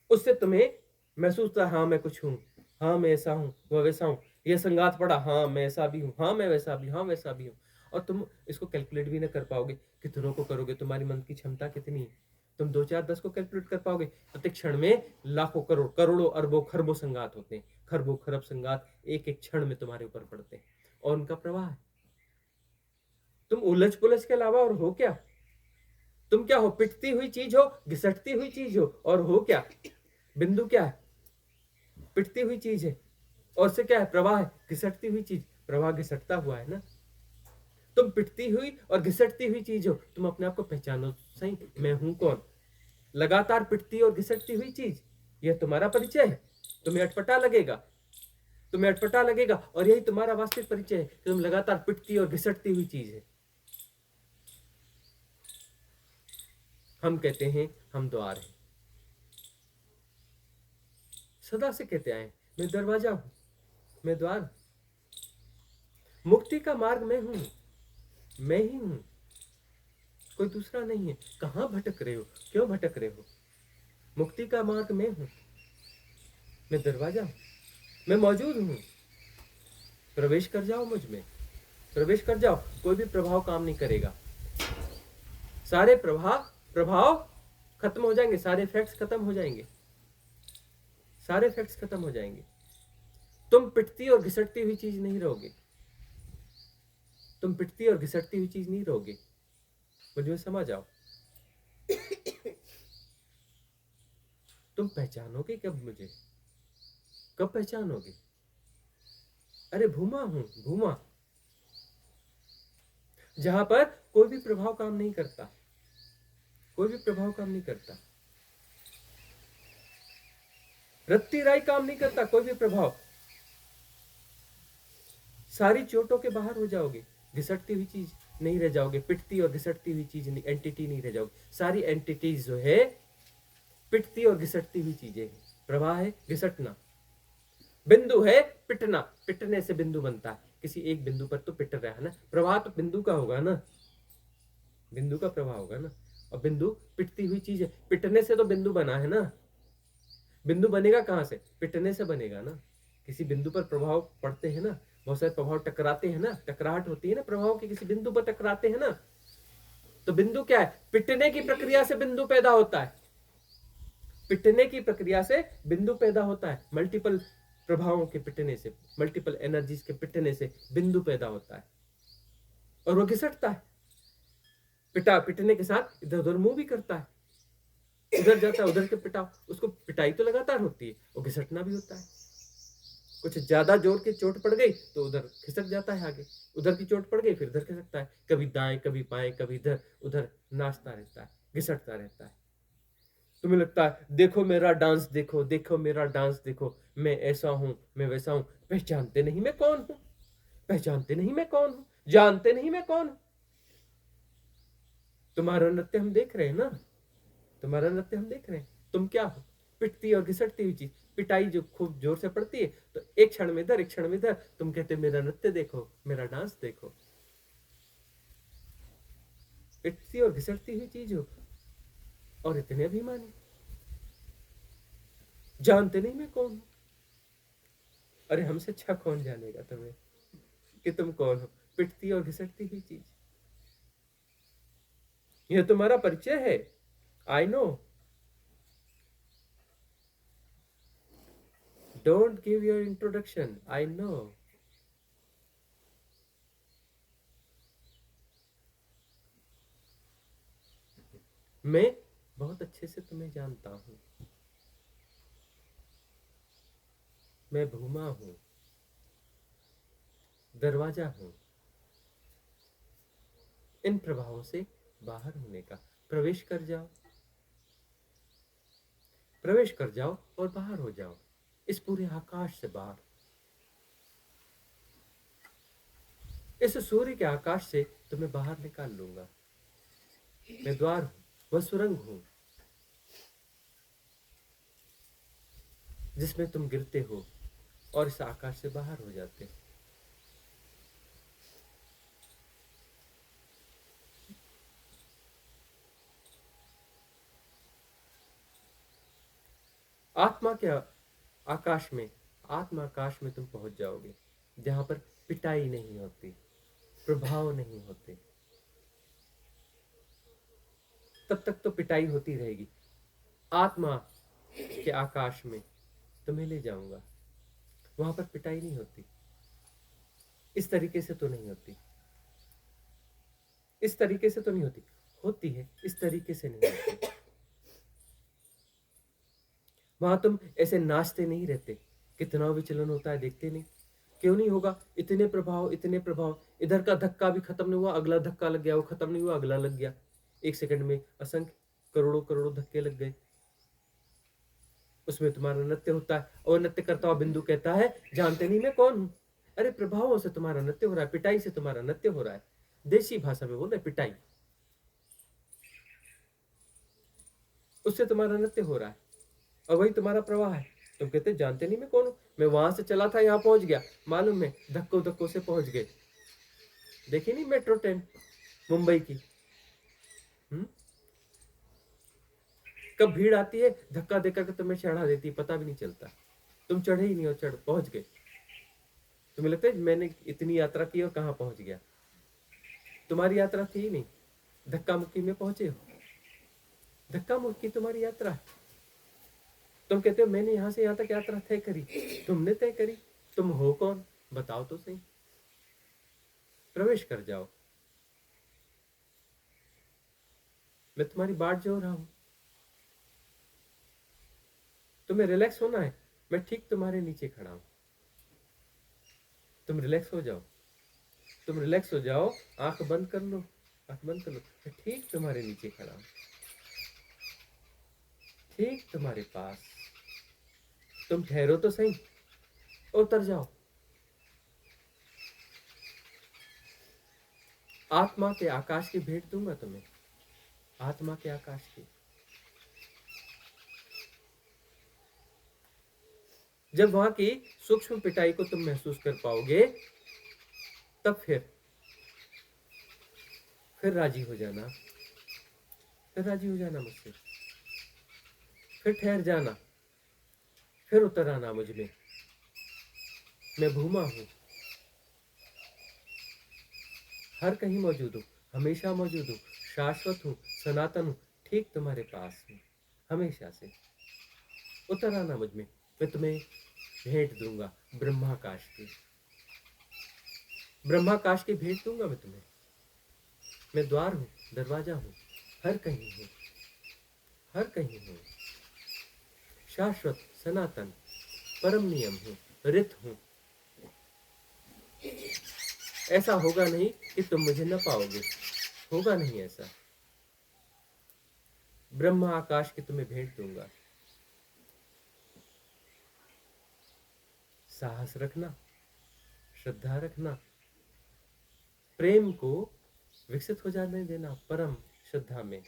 B: उससे तुम्हें महसूस होता है हाँ मैं कुछ हूं, हाँ मैं ऐसा हूं, वह वैसा हूं। यह संघात पड़ा, हाँ मैं ऐसा भी हूं, हाँ मैं वैसा भी, हाँ वैसा भी हूं। और तुम इसको कैलकुलेट भी ना कर पाओगे। कितनों को करोगे? तुम्हारी मन की क्षमता कितनी है? तुम 2 4 10 को कैलकुलेट कर पाओगे? प्रतिक्षण में लाखों करोड़, करोड़ों, अरबों, खरबों संघात होते हैं। खरबों खरब संघात एक एक क्षण में तुम्हारे ऊपर पड़ते हैं, और उनका प्रवाह है। तुम उलझ पुलझ के अलावा और हो क्या? तुम क्या हो? पिटती हुई चीज हो, घिसटती हुई चीज हो, और हो क्या? बिंदु क्या है? पिटती हुई चीज है, और से क्या है? प्रवाह है, घिसटती हुई चीज। प्रवाह घिसटता हुआ है ना। तुम पिटती हुई और घिसटती हुई चीज हो। तुम अपने आप को पहचानो सही, मैं हूं कौन? लगातार पिटती और घिसटती हुई चीज, यह तुम्हारा परिचय है। तुम्हें अटपटा लगेगा, तुम्हें अटपटा लगेगा, और यही तुम्हारा वास्तविक परिचय है कि तुम लगातार पिटती और घिसटती हुई चीज है। हम कहते हैं हम द्वार हैं, सदा से कहते आए मैं दरवाजा हूं, मैं द्वार हूं। मुक्ति का मार्ग मैं हूं, मैं ही हूं, कोई दूसरा नहीं है। कहां भटक रहे हो, क्यों भटक रहे हो? मुक्ति का मार्ग मैं हूं, मैं दरवाजा हूं, मैं मौजूद हूं। प्रवेश कर जाओ मुझ में, प्रवेश कर जाओ। कोई भी प्रभाव काम नहीं करेगा। सारे प्रभाव खत्म हो जाएंगे, सारे इफेक्ट्स खत्म हो जाएंगे, सारे इफेक्ट्स खत्म हो जाएंगे। तुम पिटती और घिसटती हुई चीज नहीं रहोगे, तुम पिटती और घिसटती हुई चीज नहीं रहोगे। मुझ में समा जाओ। तुम पहचानोगे कब मुझे? कब पहचानोगे? अरे भूमा हूं, भूमा, जहां पर कोई भी प्रभाव काम नहीं करता, कोई भी प्रभाव काम नहीं करता। रत्ती राई काम नहीं करता, कोई भी प्रभाव। सारी चोटों के बाहर हो जाओगे, घिसटती हुई चीज नहीं रह जाओगे, पिटती और घिसटती हुई चीज नहीं, एंटिटी नहीं रह जाओगे। सारी एंटिटीज जो है पिटती और घिसटती हुई चीजें हैं। प्रवाह है घिसटना, बिंदु है पिटना, पिटने से बिंदु बनता है। किसी एक बिंदु पर तो पिट रहा है ना, प्रवाह तो बिंदु का होगा ना, बिंदु का प्रवाह होगा ना। और बिंदु पिटती हुई चीज है, पिटने से तो बिंदु बना है ना। बिंदु बनेगा कहां से? पिटने से बनेगा ना। किसी बिंदु पर प्रभाव पड़ते हैं ना, बहुत सारे प्रभाव टकराते हैं ना, टकराहट होती है ना, प्रभाव के किसी बिंदु पर टकराते हैं ना। तो बिंदु क्या है? पिटने की प्रक्रिया से बिंदु पैदा होता है, पिटने की प्रक्रिया से बिंदु पैदा होता है। मल्टीपल प्रभावों के पिटने से, मल्टीपल एनर्जीज के पिटने से बिंदु पैदा होता है, और वो घिसटता है। पिटने के साथ इधर उधर मुंह भी करता है, उधर जाता है, उधर के पिटाओ। उसको पिटाई तो लगातार होती है, वो घिसटना भी होता है। कुछ ज्यादा जोर की चोट पड़ गई तो उधर खिसक जाता है आगे, उधर की चोट पड़ गई फिर इधर खिसकता है। कभी दाएं कभी बाएं, कभी इधर उधर नाचता रहता है, घिसटता रहता है। तुम्हें लगता है देखो मेरा डांस देखो, देखो मेरा डांस देखो, मैं ऐसा हूं, मैं वैसा हूं। पहचानते नहीं मैं कौन हूं, पहचानते नहीं मैं कौन हूं, जानते नहीं मैं कौन हूं। तुम्हारा नृत्य हम देख रहे हैं ना, तुम्हारा नृत्य हम देख रहे हैं। तुम क्या हो? पिटती और घिसटती हुई चीज। पिटाई जो खूब जोर से पड़ती है तो एक क्षण में इधर, एक क्षण में इधर। तुम कहते मेरा नृत्य देखो, मेरा डांस देखो। पिटती और घिसटती हुई चीज हो, और इतने अभिमानी, जानते नहीं मैं कौन हूं। अरे हमसे अच्छा कौन जानेगा तुम्हें कि तुम कौन हो? पिटती और घिसटती हुई चीज, यह तुम्हारा परिचय है। I know. Don't give your introduction, I know. मैं बहुत अच्छे से तुम्हें जानता हूं। मैं भूमा हूं, दरवाजा हूं, इन प्रभावों से बाहर होने का। प्रवेश कर जाओ, प्रवेश कर जाओ और बाहर हो जाओ, इस पूरे आकाश से बाहर। इस सूर्य के आकाश से तुम्हें बाहर निकाल लूंगा। मैं द्वार हूं, वह सुरंग हूं जिसमें तुम गिरते हो और इस आकाश से बाहर हो जाते हो। आत्मा के आकाश में, आत्मा आकाश में तुम पहुंच जाओगे, जहां पर पिटाई नहीं होती, प्रभाव नहीं होते। तब तक तो पिटाई होती रहेगी। आत्मा के आकाश में तुम्हें ले जाऊंगा, वहां पर पिटाई नहीं होती। इस तरीके से तो नहीं होती, इस तरीके से तो नहीं होती, होती है इस तरीके से नहीं होती। वहां तुम ऐसे नाचते नहीं रहते, कितना विचलन होता है देखते नहीं। क्यों नहीं होगा? इतने प्रभाव, इतने प्रभाव। इधर का धक्का भी खत्म नहीं हुआ, अगला धक्का लग गया, वो खत्म नहीं हुआ, अगला लग गया। 1 सेकंड में असंख्य करोड़ों करोड़ों धक्के लग गए। उसमें तुम्हारा नृत्य होता है और नृत्य करता हुआ बिंदु कहता है, जानते नहीं मैं कौन हूं? अरे प्रभावों से तुम्हारा नृत्य हो रहा है, पिटाई से तुम्हारा नृत्य हो रहा है। देसी भाषा में बोल रहे पिटाई, उससे तुम्हारा नृत्य हो रहा है और वही तुम्हारा प्रवाह है। तुम कहते जानते नहीं मैं कौन हूं? मैं वहां से चला था, यहां पहुंच गया, मालूम है धक्कों धक्कों से पहुंच गए। देखी नहीं मेट्रो ट्रेन मुंबई की? कब भीड़ आती है, धक्का देकर के तुम्हें चढ़ा देती है, पता भी नहीं चलता, तुम चढ़े ही नहीं और चढ़ पहुंच गए। तुम्हें लगता है मैंने इतनी यात्रा की और कहां पहुंच गया? तुम्हारी यात्रा थी ही नहीं, धक्का मुक्की में पहुंचे हो। धक्का मुक्की तुम्हारी यात्रा है। तुम कहते हो मैंने यहां से यहां तक यात्रा तय करी। तुमने तय करी? तुम हो कौन? बताओ तो सही। प्रवेश कर जाओ। मैं तुम्हारी बाट जो रहा हूं। तुम्हें रिलैक्स होना है, मैं ठीक तुम्हारे नीचे खड़ा हूं। तुम रिलैक्स हो जाओ, तुम रिलैक्स हो जाओ, आंख बंद कर लो, आंख बंद कर लो। मैं ठीक तुम्हारे नीचे खड़ा हूं, ठीक तुम्हारे पास। तुम ठहरो तो सही, उतर जाओ। आत्मा के आकाश की भेंट दूंगा तुम्हें, आत्मा के आकाश की। जब वहां की सूक्ष्म पिटाई को तुम महसूस कर पाओगे, तब फिर राजी हो जाना, फिर राजी हो जाना मुझसे, फिर ठहर जाना, फिर उतर आना मुझ में। मैं भूमा हूं, हर कहीं मौजूद हूं, हमेशा मौजूद हूं, शाश्वत हूं, सनातन हूं, ठीक तुम्हारे पास हूं, हमेशा से। उतर आना मुझ में, मैं तुम्हें भेंट दूंगा ब्रह्माकाश की, ब्रह्माकाश की भेंट दूंगा मैं तुम्हें। मैं द्वार हूं, दरवाजा हूं, हर कहीं हूं, हर कहीं हूं, शाश्वत, सनातन, परम नियम हूं, रित हूं। ऐसा होगा नहीं कि तुम मुझे न पाओगे, होगा नहीं ऐसा। ब्रह्म आकाश की तुम्हें भेंट दूंगा। साहस रखना, श्रद्धा रखना, प्रेम को विकसित हो जाने देना। परम श्रद्धा में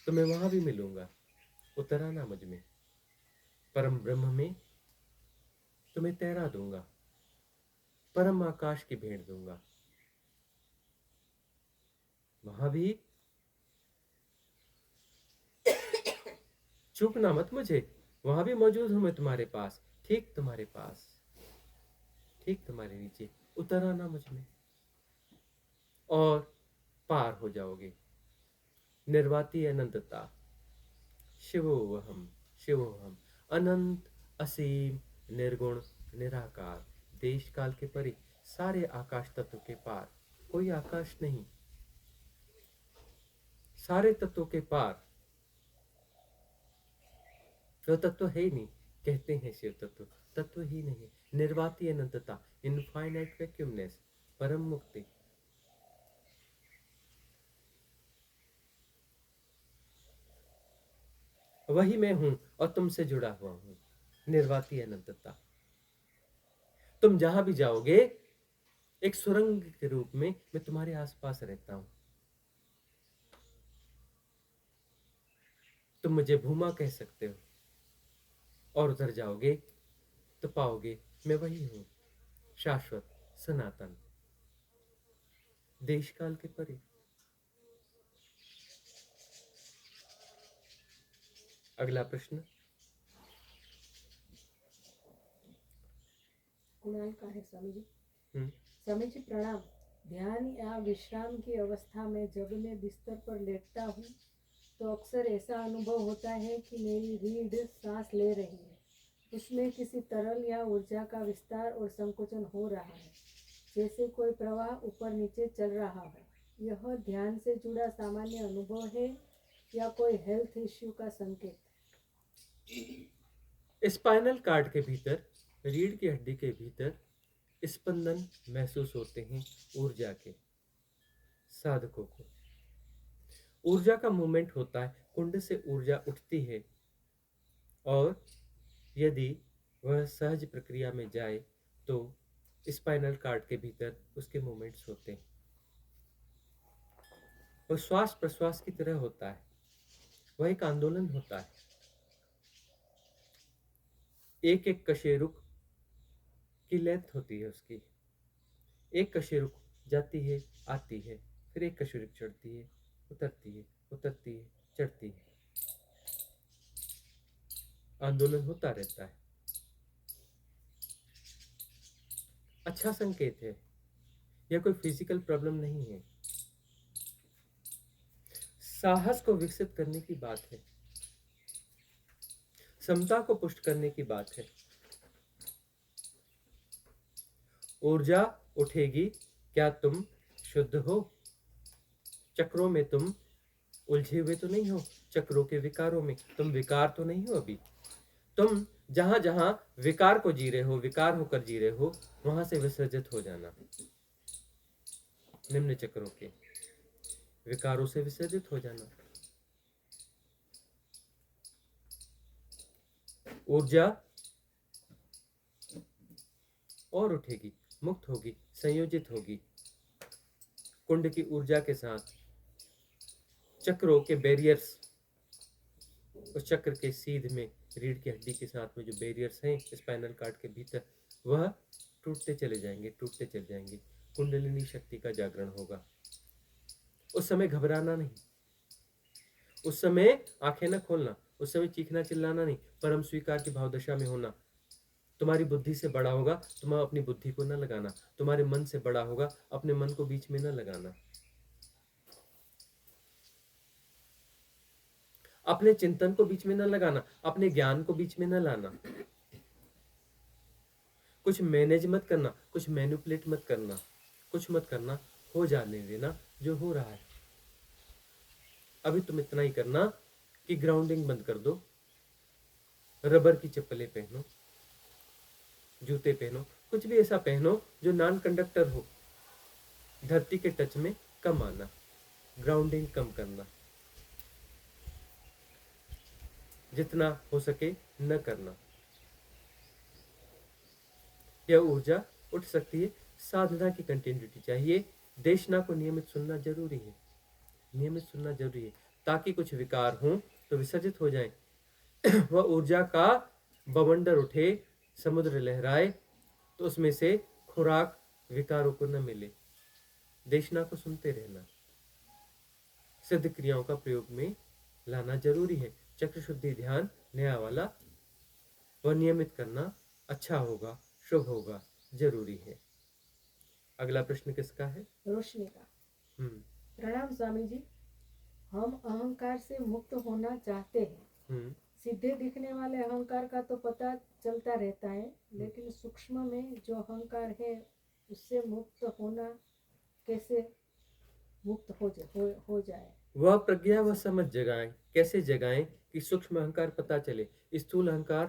B: तुम्हें वहां भी मिलूंगा, उतर आना मुझ में। परम ब्रह्म में तुम्हें तैरा दूंगा, परम आकाश की भेंट दूंगा। वहां भी चूकना मत मुझे, वहां भी मौजूद हूं मैं तुम्हारे पास, ठीक तुम्हारे पास, ठीक तुम्हारे नीचे। उतर आना मुझ में और पार हो जाओगे। निर्वाती अनंतता, शिवोहम, शिवोहम, अनंत, असीम, निर्गुण, निराकार, देश काल के परे, सारे आकाश तत्व के पार। कोई आकाश नहीं, सारे तत्वों के पार। जो तत्व है ही नहीं, कहते हैं शिव तत्व, तत्व ही नहीं। निर्वाती अनंतता, इनफाइनाइट वैक्यूमनेस, परम मुक्ति। वही मैं हूं और तुमसे जुड़ा हुआ हूं, निर्वाती अनंतता। तुम जहां भी जाओगे, एक सुरंग के रूप में मैं तुम्हारे आसपास रहता हूं। तुम मुझे भूमा कह सकते हो और उधर जाओगे तो पाओगे मैं वही हूं, शाश्वत, सनातन, देश काल के परे। अगला प्रश्न।
C: कुणाल का है स्वामी जी।
B: हम्म।
C: स्वामी जी प्रणाम। ध्यान या विश्राम की अवस्था में जब मैं बिस्तर पर लेटता हूँ तो अक्सर ऐसा अनुभव होता है कि मेरी रीढ़ सांस ले रही है, उसमें किसी तरल या ऊर्जा का विस्तार और संकुचन हो रहा है, जैसे कोई प्रवाह ऊपर नीचे चल रहा हो। यह ध्यान से जुड़ा सामान्य अनुभव है या कोई हेल्थ इश्यू का संकेत?
B: स्पाइनल कार्ड के भीतर रीढ़ की हड्डी के भीतर स्पंदन महसूस होते हैं ऊर्जा के। साधकों को ऊर्जा का मूवमेंट होता है, कुंड से ऊर्जा उठती है, और यदि वह सहज प्रक्रिया में जाए तो स्पाइनल कार्ड के भीतर उसके मूवमेंट्स होते हैं। वह श्वास प्रश्वास की तरह होता है, वह एक आंदोलन होता है। एक एक कशेरुक की लेंथ होती है उसकी। एक कशेरुक जाती है, आती है, फिर एक कशेरुक चढ़ती है, उतरती है, उतरती है, चढ़ती है। आंदोलन होता रहता है। अच्छा संकेत है, यह कोई फिजिकल प्रॉब्लम नहीं है। साहस को विकसित करने की बात है, क्षमता को पुष्ट करने की बात है। ऊर्जा उठेगी, क्या तुम शुद्ध हो? चक्रों में तुम उलझे हुए तो नहीं हो? चक्रों के विकारों में तुम विकार तो नहीं हो? अभी तुम जहां जहां विकार को जी रहे हो, विकार होकर जी रहे हो, वहां से विसर्जित हो जाना। निम्न चक्रों के विकारों से विसर्जित हो जाना। ऊर्जा और उठेगी, मुक्त होगी, संयोजित होगी कुंड की ऊर्जा के साथ। चक्रों के बैरियर्स, उस चक्र के सीध में, रीढ़ की हड्डी के साथ में जो बैरियर्स हैं स्पाइनल कार्ड के भीतर, वह टूटते चले जाएंगे, टूटते चले जाएंगे। कुंडलिनी शक्ति का जागरण होगा। उस समय घबराना नहीं, उस समय आंखें न खोलना, उस समय चीखना चिल्लाना नहीं, परम स्वीकार की भावदशा में होना। तुम्हारी बुद्धि से बड़ा होगा, तुम अपनी बुद्धि को न लगाना। तुम्हारे मन से बड़ा होगा, अपने मन को बीच में न लगाना। अपने चिंतन को बीच में न लगाना, अपने ज्ञान को बीच में न लाना। कुछ मैनेज मत करना, कुछ मैनिपुलेट मत करना, कुछ मत करना, हो जाने देना जो हो रहा है। अभी तुम इतना ही करना कि ग्राउंडिंग बंद कर दो, रबर की चप्पलें पहनो, जूते पहनो, कुछ भी ऐसा पहनो जो नॉन कंडक्टर हो। धरती के टच में कम आना, ग्राउंडिंग कम करना, जितना हो सके न करना। यह ऊर्जा उठ सकती है, साधना की कंटिन्यूटी चाहिए। देशना को नियमित सुनना जरूरी है, नियमित सुनना जरूरी है, ताकि कुछ विकार हों तो विसर्जित हो जाए। वह ऊर्जा का बवंडर उठे, समुद्र लहराए, तो उसमें से खुराक विकारों को न मिले। देशना को सुनते रहना, सिद्ध क्रियाओं का प्रयोग में लाना जरूरी है। चक्र शुद्धि ध्यान नया वाला वह नियमित करना अच्छा होगा, शुभ होगा, जरूरी है। अगला प्रश्न किसका है?
C: रोशनी का। प्रणाम स्वामी जी, हम अहंकार से मुक्त होना चाहते हैं। सीधे दिखने वाले अहंकार का तो पता चलता रहता है, लेकिन सूक्ष्म में जो अहंकार है उससे मुक्त होना कैसे मुक्त हो जाए?
B: वह प्रज्ञा, वह समझ जगाएं। कैसे जगाएं कि सूक्ष्म अहंकार पता चले। स्थूल अहंकार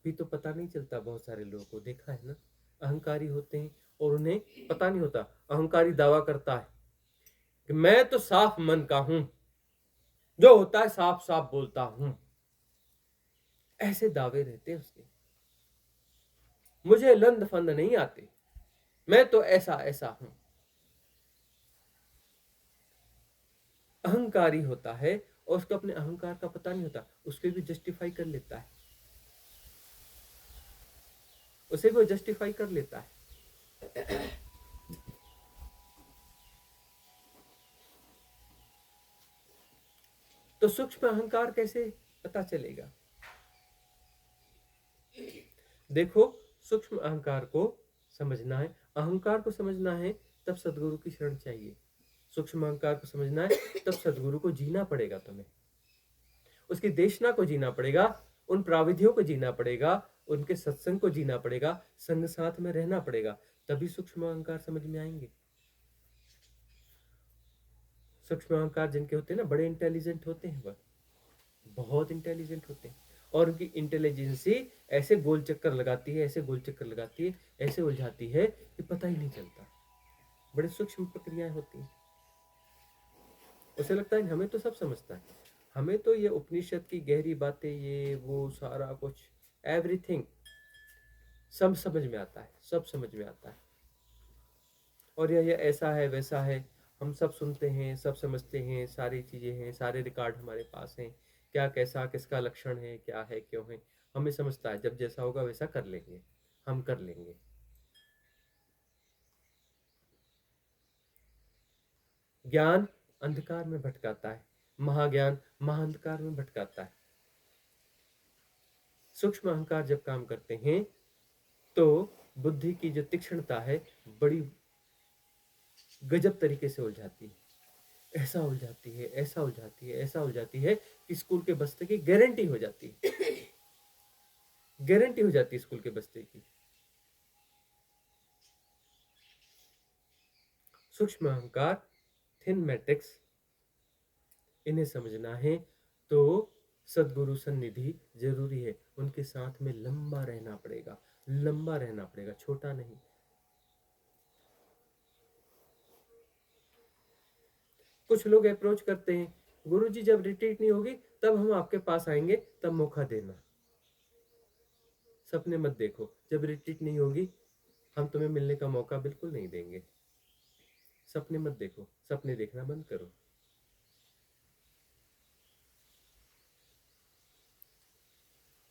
B: भी तो पता नहीं चलता। बहुत सारे लोगों को देखा है ना, अहंकारी होते हैं और उन्हें पता नहीं होता। अहंकारी दावा करता है कि मैं तो साफ मन का हूं, जो होता है साफ साफ बोलता हूं। ऐसे दावे रहते हैं उसके। मुझे लंद फंद नहीं आते, मैं तो ऐसा ऐसा हूं। अहंकारी होता है और उसको अपने अहंकार का पता नहीं होता, उसको भी जस्टिफाई कर लेता है, उसे भी जस्टिफाई कर लेता है। तो सूक्ष्म अहंकार कैसे पता चलेगा? देखो, सूक्ष्म अहंकार को समझना है, अहंकार को समझना है, तब सदगुरु की शरण चाहिए। सूक्ष्म अहंकार को समझना है, तब सदगुरु को जीना पड़ेगा। तुम्हें उसकी देशना को जीना पड़ेगा, उन प्राविधियों को जीना पड़ेगा, उनके सत्संग को जीना पड़ेगा, संग साथ में रहना पड़ेगा, तभी सूक्ष्म अहंकार समझ में आएंगे। सूक्ष्म अहंकार जिनके होते हैं ना, बड़े इंटेलिजेंट होते हैं, वह बहुत इंटेलिजेंट होते हैं, और उनकी इंटेलिजेंसी ऐसे गोल चक्कर लगाती है, ऐसे गोल चक्कर लगाती है, ऐसे उलझाती है कि पता ही नहीं चलता। बड़े सूक्ष्म प्रक्रियाएं होती हैं। उसे लगता है हमें तो सब समझता है, हमें तो ये उपनिषद की गहरी बातें, ये वो सारा कुछ, एवरीथिंग सब समझ में आता है, सब समझ में आता है। और ये ऐसा है, वैसा है, हम सब सुनते हैं, सब समझते हैं, सारी चीजें हैं, सारे रिकॉर्ड हमारे पास हैं, क्या कैसा किसका लक्षण है, क्या है, क्यों है, हमें समझता है। जब जैसा होगा वैसा कर लेंगे, हम कर लेंगे। ज्ञान अंधकार में भटकाता है, महाज्ञान महाअंधकार में भटकाता है। सूक्ष्म अहंकार जब काम करते हैं तो बुद्धि की जो तीक्ष्णता है बड़ी गजब तरीके से उलझाती है, ऐसा उलझाती है, ऐसा उलझाती है, ऐसा उलझाती है कि स्कूल के बस्ते की गारंटी हो जाती है, गारंटी हो जाती है स्कूल के बस्ते की। सूक्ष्म अहंकार, थिन मैट्रिक्स, इन्हें समझना है तो सदगुरु सन्निधि जरूरी है। उनके साथ में लंबा रहना पड़ेगा, लंबा रहना पड़ेगा, छोटा नहीं। कुछ लोग अप्रोच करते हैं, गुरुजी जब रिट्रीट नहीं होगी तब हम आपके पास आएंगे, तब मौका देना। सपने मत देखो, जब रिट्रीट नहीं होगी हम तुम्हें मिलने का मौका बिल्कुल नहीं देंगे। सपने मत देखो, सपने देखना बंद करो।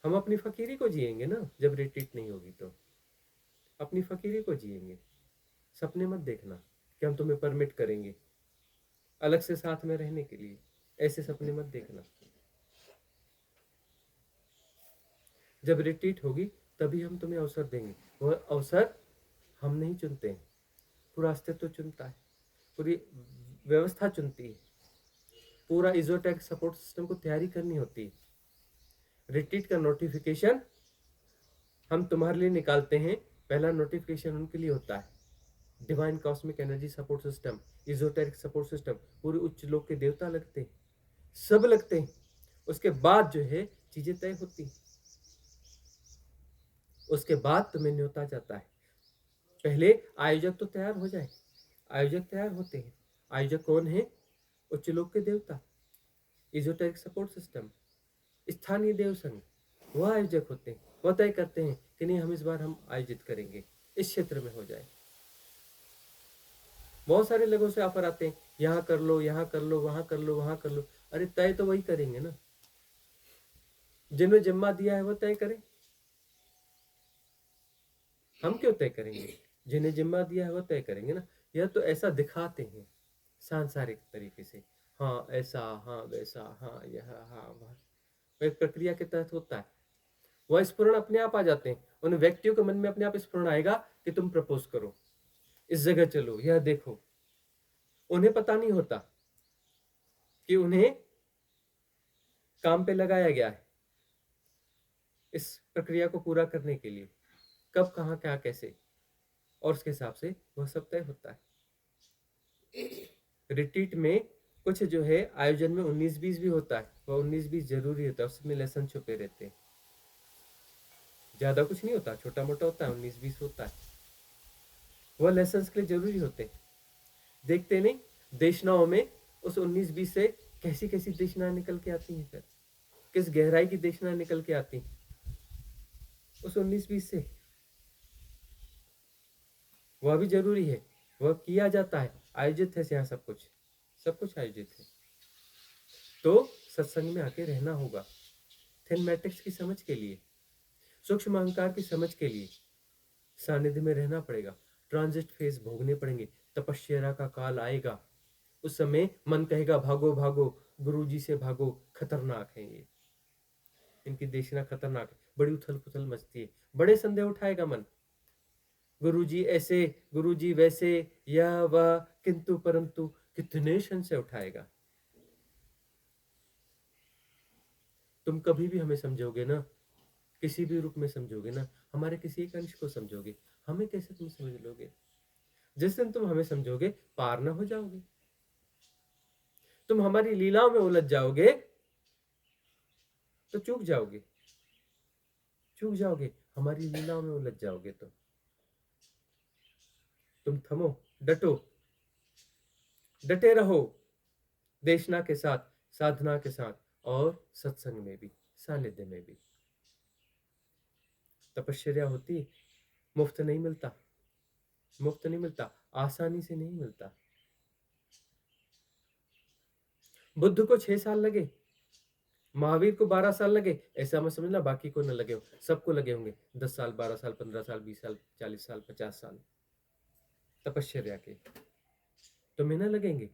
B: हम अपनी फकीरी को जिएंगे ना, जब रिट्रीट नहीं होगी तो अपनी फकीरी को जिएंगे। सपने मत देखना कि हम तुम्हें परमिट करेंगे अलग से साथ में रहने के लिए, ऐसे सपने मत देखना। जब रिट्रीट होगी तभी हम तुम्हें अवसर देंगे। वह अवसर हम नहीं चुनते हैं, पूरा अस्तित्व चुनता है, पूरी व्यवस्था चुनती है, पूरा इजोटेक सपोर्ट सिस्टम को तैयारी करनी होती है। रिट्रीट का नोटिफिकेशन हम तुम्हारे लिए निकालते हैं, पहला नोटिफिकेशन उनके लिए होता है। Divine cosmic energy support system, esoteric support system, पूरे उच्च लोक के देवता लगते हैं, सब लगते हैं। उसके बाद जो है चीजें तय होती हैं, उसके बाद तुम्हें न्योता जाता है। पहले आयोजक तो तैयार हो जाए, आयोजक तैयार होते हैं। आयोजक कौन है? उच्च लोक के देवता, इजोटेरिक सपोर्ट सिस्टम, स्थानीय देव संघ, वह आयोजक होते हैं। वह तय करते हैं कि नहीं हम इस बार हम आयोजित करेंगे, इस क्षेत्र में हो जाए। बहुत सारे लोगों से ऑफर आते हैं, यहाँ कर लो, यहाँ कर लो, वहां कर लो, वहां कर लो। अरे तय तो वही करेंगे ना, जिन्होंने जिम्मा दिया है वो तय करें, हम क्यों तय करेंगे? जिन्हें जिम्मा दिया है वो तय करेंगे ना। यह तो ऐसा दिखाते हैं सांसारिक तरीके से, हाँ ऐसा, हाँ वैसा, हाँ यह, हाँ वह, एक प्रक्रिया के तहत होता है। वह स्फुरण अपने आप आ जाते हैं, उन व्यक्तियों के मन में अपने आप स्फुरण आएगा कि तुम प्रपोज करो, इस जगह चलो, यह देखो। उन्हें पता नहीं होता कि उन्हें काम पे लगाया गया है इस प्रक्रिया को पूरा करने के लिए, कब, कहाँ, क्या, कैसे, और उसके हिसाब से वह सब तय होता है। रिट्रीट में कुछ जो है आयोजन में 19-20 भी होता है, वह 19-20 जरूरी होता है, उसमें लेसन छुपे रहते हैं। ज्यादा कुछ नहीं होता, छोटा मोटा होता है, 19-20 होता है, वह लेसन के लिए जरूरी होते हैं। देखते नहीं देशनाओं में उस 19-20 से कैसी कैसी देशना निकल के आती हैं, फिर किस गहराई की देशना निकल के आती हैं उस 19-20 से। वह भी जरूरी है, वह किया जाता है, आयोजित है यहाँ सब कुछ, सब कुछ आयोजित है। तो सत्संग में आके रहना होगा, थिन मैट्रिक्स की समझ के लिए, सूक्ष्म अहंकार की समझ के लिए सानिध्य में रहना पड़ेगा। ट्रांजिट फेज भोगने पड़ेंगे, तपस्या का काल आएगा, उस समय मन कहेगा भागो भागो, गुरुजी से भागो, खतरनाक है ये, इनकी देशना खतरनाक है। बड़ी उथल पुथल मचती है, बड़े संदेह उठाएगा मन, गुरुजी ऐसे, गुरुजी वैसे, यह वह, किंतु परंतु, कितने संशय उठाएगा। तुम कभी भी हमें समझोगे ना, किसी भी रूप में समझोगे ना, हमारे किसी एक अंश को समझोगे, हमें कैसे तुम समझ लोगे? जिस दिन तुम हमें समझोगे पार ना हो जाओगे, तुम हमारी लीलाओं में उलझ जाओगे तो चूक जाओगे। चूक जाओगे, हमारी लीलाओं में उलझ जाओगे। तुम थमो, डटो, डटे रहो देशना के साथ, साधना के साथ, और सत्संग में भी, सानिध्य में भी। तपश्चर्या होती, मुफ्त नहीं मिलता, मुफ्त नहीं मिलता, आसानी से नहीं मिलता। बुद्ध को 6 साल लगे, महावीर को 12 साल लगे, ऐसा मत समझना बाकी को न लगे हो, सबको लगे होंगे 10 साल, 12 साल, 15 साल, 20 साल, 40 साल, 50 साल तपश्चर्या के। तुम्हें न लगेंगे।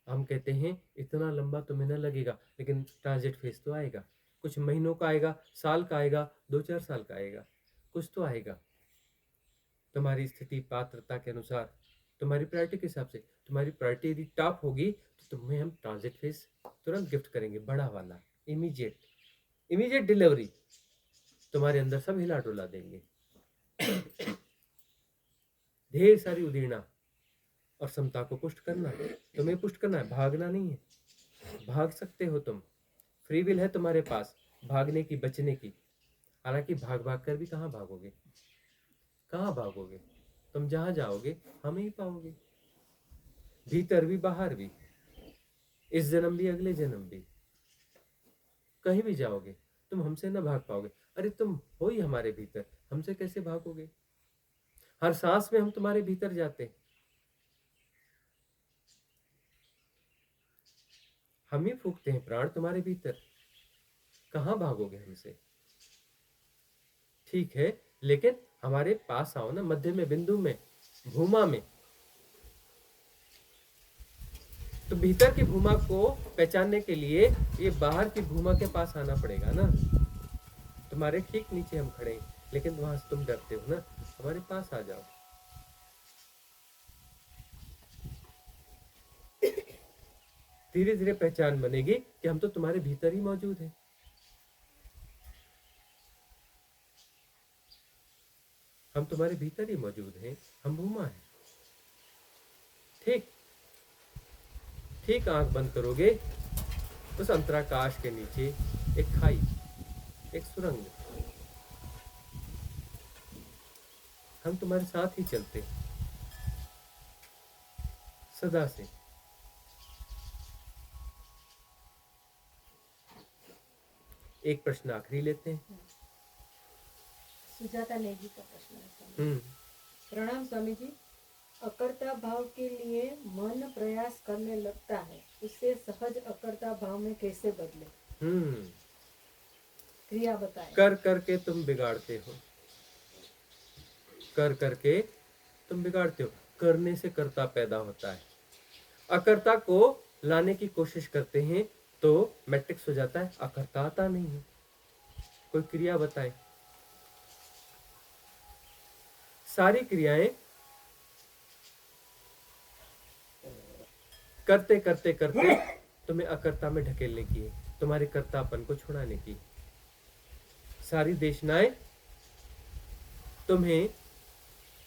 B: हम कहते हैं इतना लंबा तुम्हें न लगेगा, लेकिन ट्रांजिट फेज तो आएगा, कुछ महीनों का आएगा, साल का आएगा, 2-4 साल का आएगा, कुछ तो आएगा। तुम्हारी स्थिति पात्रता के अनुसार, तुम्हारी प्रायोरिटी के हिसाब से, तुम्हारी प्रायोरिटी यदि टॉप होगी तो तुम्हें हम ट्रांजिट फेज तुरंत गिफ्ट करेंगे, बड़ा वाला, इमीडिएट डिलीवरी, तुम्हारे अंदर सब हिला डुला देंगे। ढेर सारी उदीर्णा और समता को पुष्ट करना, तुम्हें पुष्ट करना है, भागना नहीं है। भाग सकते हो तुम, फ्री विल है तुम्हारे पास भागने की, बचने की। हालांकि भाग भाग कर भी कहाँ भागोगे, कहाँ भागोगे? तुम जहां जाओगे हमें ही पाओगे, भीतर भी बाहर भी, इस जन्म भी अगले जन्म भी, कहीं भी जाओगे तुम हमसे न भाग पाओगे। अरे तुम हो ही हमारे भीतर, हमसे कैसे भागोगे? हर सांस में हम तुम्हारे भीतर जाते हैं, हम ही फूकते हैं प्राण तुम्हारे भीतर, कहां भागोगे हमसे? ठीक है, लेकिन हमारे पास आओ ना, मध्य में, बिंदु में, भूमा में। तो भीतर की भूमा को पहचानने के लिए ये बाहर की भूमा के पास आना पड़ेगा ना। तुम्हारे ठीक नीचे हम खड़े हैं, लेकिन वहां से तुम डरते हो ना, हमारे पास आ जाओ। धीरे धीरे पहचान बनेगी कि हम तो तुम्हारे भीतर ही मौजूद हैं। हम तुम्हारे भीतर ही मौजूद हैं, हम भूमा हैं। ठीक ठीक आंख बंद करोगे, उस अंतराकाश के नीचे एक खाई, एक सुरंग, हम तुम्हारे साथ ही चलते सदा से। एक प्रश्न आखिरी लेते हैं।
C: सुजाता नेगी का प्रश्न है स्वामी। प्रणाम स्वामी जी। अकर्ता भाव के लिए मन प्रयास करने लगता है, उसे सहज अकर्ता भाव में कैसे बदले? क्रिया बताएं।
B: कर करके तुम बिगाड़ते हो, कर करके तुम बिगाड़ते हो। करने से कर्ता पैदा होता है। अकर्ता को लाने की कोशिश करते हैं तो मैट्रिक्स हो जाता है, अकर्ता आता नहीं है। कोई क्रिया बताए। सारी क्रियाएं करते करते करते तुम्हें अकर्ता में ढकेलने की है, तुम्हारे कर्तापन को छुड़ाने की। सारी देशनाएं तुम्हें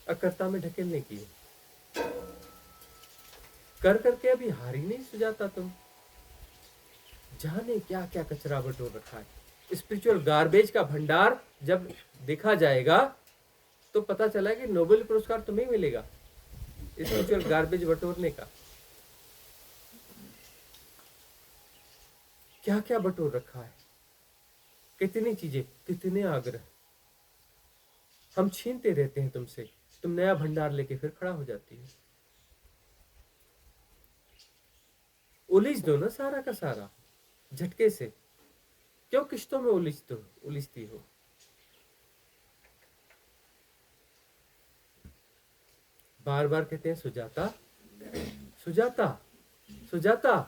B: अकर्ता में ढकेलने की है। कर करके अभी हार ही नहीं सुझाता तुम। जाने क्या क्या कचरा बटोर रखा है। स्पिरिचुअल गार्बेज का भंडार जब देखा जाएगा तो पता चला कि नोबेल पुरस्कार तुम्हें मिलेगा स्पिरिचुअल गार्बेज बटोरने का। क्या क्या बटोर रखा है, कितनी चीजें, कितने आग्रह हम छीनते रहते हैं तुमसे। तुम नया भंडार लेके फिर खड़ा हो जाती है। उलिझ दो ना सारा का सारा झटके से। क्यों किश्तों में उलिझती हो? बार बार कहते हैं सुजाता, सुजाता, सुजाता,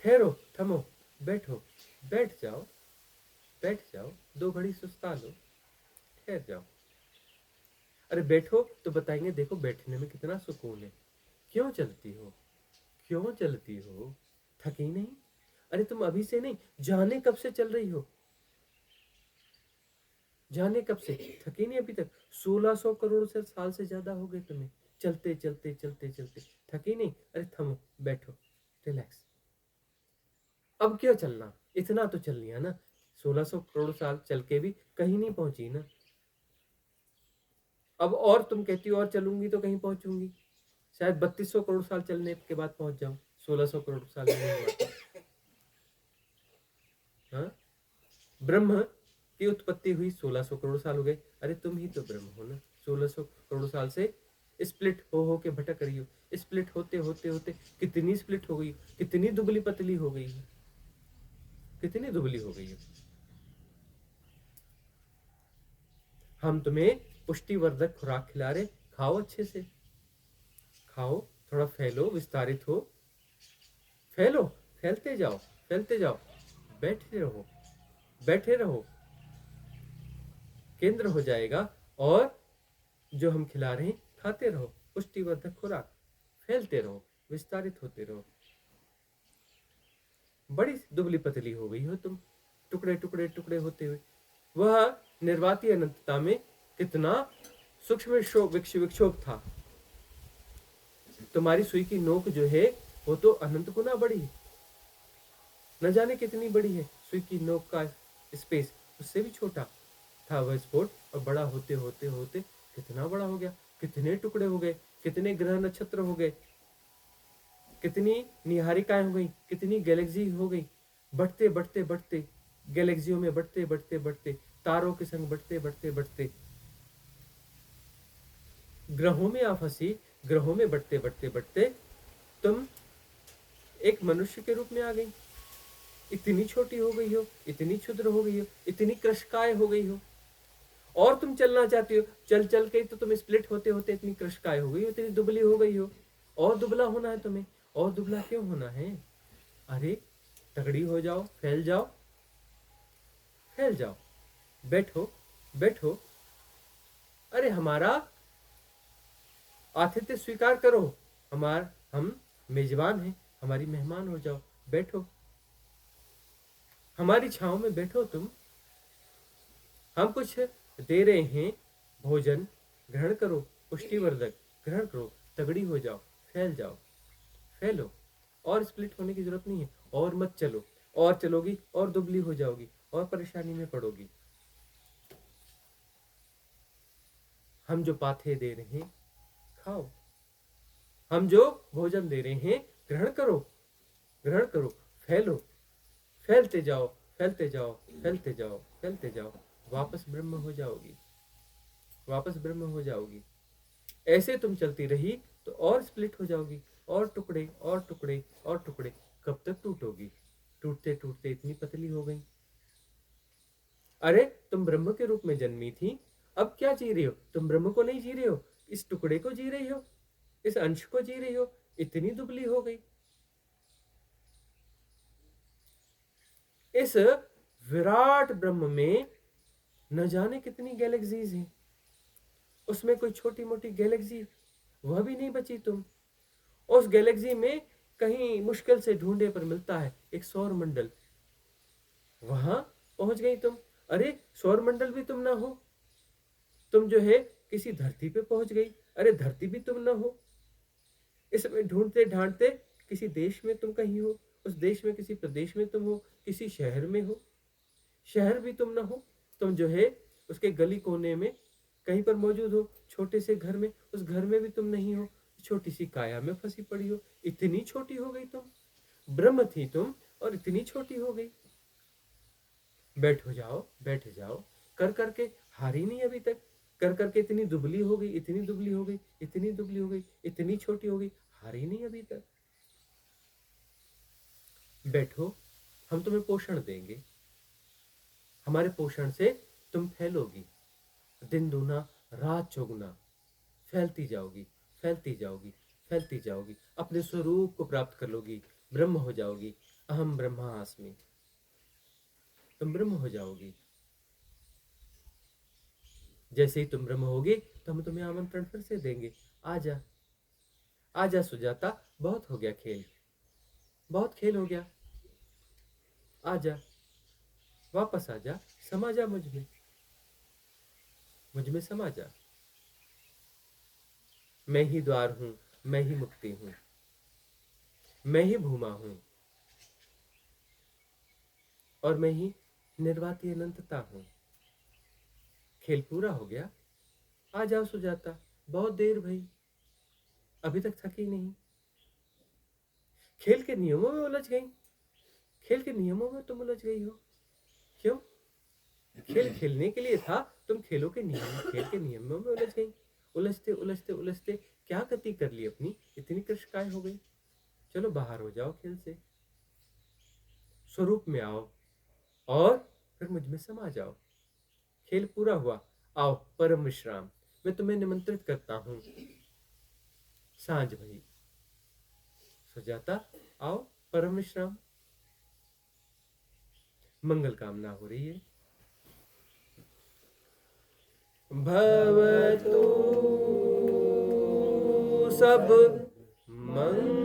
B: ठहरो, थमो, बैठो, बैठ जाओ, बैठ जाओ, 2 घड़ी सुस्ता लो, ठहर जाओ। अरे बैठो तो बताएंगे, देखो बैठने में कितना सुकून है। क्यों चलती हो, क्यों चलती हो? थकी नहीं? अरे तुम अभी से नहीं, जाने कब से चल रही हो, जाने कब से, थकी नहीं अभी तक। 1600 करोड़ से साल से ज्यादा हो गए तुम्हें चलते चलते चलते चलते, थकी नहीं? अरे थमो, बैठो, रिलैक्स। अब क्यों चलना, इतना तो चल लिया ना। 1600 करोड़ साल चल के भी कहीं नहीं पहुंची ना। अब और तुम कहती हो और चलूंगी तो कहीं पहुंचूंगी, शायद 3200 करोड़ साल चलने के बाद पहुंच जाऊं, 1600 करोड़ साल में नहीं हुआ तो। हाँ, ब्रह्म की उत्पत्ति हुई 1600 करोड़ साल हो गए। अरे तुम ही तो ब्रह्म हो ना। 1600 करोड़ साल से स्प्लिट हो के भटक रही हो। स्प्लिट होते होते होते कितनी स्प्लिट हो गई, कितनी दुबली पतली हो गई है, कितनी दुबली हो गई है। हम तुम्हें पुष्टिवर्धक खुराक खिला रहे, खाओ अच्छे से, खाओ, थोड़ा फैलो, विस्तारित हो, फैलो, फैलते जाओ, फैलते जाओ, बैठे रहो, बैठे रहो, केंद्र हो जाएगा। और जो हम खिला रहे हैं खाते रहो, पुष्टिवर्धक खुराक, फैलते रहो, विस्तारित होते रहो। बड़ी दुबली पतली हो गई हो तुम, टुकड़े टुकड़े टुकड़े होते हुए। वह निर्वाती अनंतता में कितना सूक्ष्म विक्षोभ था। तुम्हारी सुई की नोक जो है वो तो अनंत गुना बड़ी है, न जाने कितनी बड़ी है। सुई की नोक का स्पेस उससे भी छोटा था वह स्पॉट, और बड़ा होते होते होते कितना बड़ा हो गया, कितने टुकड़े हो गए, कितने ग्रह नक्षत्र हो गए, कितनी निहारिकाएं हो गई, कितनी गैलेक्सी हो गई, बढ़ते बढ़ते बढ़ते गैलेक्सियों में बढ़ते बढ़ते बढ़ते, तारों के संग बढ़ते बढ़ते बढ़ते, ग्रहों में आप फंसी, ग्रहों में बढ़ते बढ़ते बढ़ते तुम एक मनुष्य के रूप में आ गई। इतनी छोटी हो गई हो, इतनी क्षुद्र हो गई हो, इतनी कृशकाय हो गई हो। और तुम चलना चाहती हो, चल चल के तो तुम स्प्लिट होते होते इतनी कृशकाय हो गई हो, इतनी दुबली हो गई हो। और दुबला होना है तुम्हें, और दुबला क्यों होना है? अरे तगड़ी हो जाओ, फैल जाओ, फैल जाओ, बैठो, बैठो। अरे हमारा आतिथ्य स्वीकार करो, हम मेजबान हैं, हमारी मेहमान हो जाओ, बैठो, हमारी छांव में बैठो तुम। हम कुछ दे रहे हैं, भोजन ग्रहण करो, पुष्टिवर्धक ग्रहण करो, तगड़ी हो जाओ, फैल जाओ, फैलो। और स्प्लिट होने की जरूरत नहीं है, और मत चलो, और चलोगी और दुबली हो जाओगी, और परेशानी में पड़ोगी। हम जो पाथे दे रहे हैं खाओ, हम जो भोजन दे रहे हैं ग्रहण करो, ग्रहण करो, फैलो, फैलते जाओ, फैलते जाओ, फैलते जाओ, फैलते जाओ। वापस ब्रह्म हो जाओगी, वापस ब्रह्म हो जाओगी। ऐसे तुम चलती रही तो और स्प्लिट हो जाओगी, और टुकड़े और टुकड़े और टुकड़े। कब तक टूटोगी? टूटते टूटते इतनी पतली हो गई। अरे तुम ब्रह्म के रूप में जन्मी थी, अब क्या जी रही हो? तुम ब्रह्म को नहीं जी रही हो, इस टुकड़े को जी रही हो, इस अंश को जी रही हो। इतनी दुबली हो गई। इस विराट ब्रह्म में न जाने कितनी गैलेक्सीज हैं, उसमें कोई छोटी मोटी गैलेक्सी वह भी नहीं बची तुम। उस गैलेक्सी में कहीं मुश्किल से ढूंढे पर मिलता है एक सौर मंडल, वहां पहुंच गई तुम। अरे सौर मंडल भी तुम ना हो, तुम जो है किसी धरती पे पहुंच गई। अरे धरती भी तुम ना हो, इसमें ढूंढते ढांढते किसी देश में तुम कहीं हो, उस देश में किसी प्रदेश में तुम हो, किसी शहर में हो, शहर भी तुम ना हो, तुम जो है उसके गली कोने में कहीं पर मौजूद हो, छोटे से घर में, उस घर में भी तुम नहीं हो, छोटी सी काया में फंसी पड़ी हो। इतनी छोटी हो गई तुम, ब्रह्म थी तुम और इतनी छोटी हो गई। बैठ जाओ, बैठ जाओ, कर करके हारी नहीं अभी तक, कर करके इतनी दुबली हो गई, इतनी दुबली हो गई, इतनी दुबली हो गई, इतनी छोटी हो गई, हारी नहीं अभी तक। बैठो, हम तुम्हें पोषण देंगे, हमारे पोषण से तुम फैलोगी, दिन दूना रात चौगुना, फैलती जाओगी, फैलती जाओगी, फैलती जाओगी, अपने स्वरूप को प्राप्त कर लोगी, ब्रह्म हो जाओगी। अहम ब्रह्मास्मि, तुम ब्रह्म हो जाओगी। जैसे ही तुम ब्रह्म होगी तो हम तुम्हें आमंत्रण फिर से देंगे, आजा, आजा सुजाता, बहुत हो गया खेल, बहुत खेल हो गया, आजा, वापस आजा, समा जा मुझ में, मुझ में समा जा। मैं ही द्वार हूं, मैं ही मुक्ति हूं, मैं ही भूमा हूं, और मैं ही निर्वाति अनंतता हूं। खेल पूरा हो गया, आ जाओ सुजाता, बहुत देर भई, अभी तक थकी नहीं। खेल के नियमों में उलझ गई, खेल के नियमों में तुम उलझ गई हो। क्यों? खेल खेलने के लिए था, तुम खेलों के नियम, खेल के नियमों में उलझ गई। उलझते उलझते उलझते क्या गति कर ली अपनी, इतनी कृशकाय हो गई। चलो बाहर हो जाओ खेल से, स्वरूप में आओ और फिर मुझ में समा जाओ। खेल पूरा हुआ, आओ परम विश्राम, मैं तुम्हें निमंत्रित करता हूं। सांझ भई, सुजाता आओ परम विश्राम। मंगल कामना हो रही है। भवतु सब मंगलम,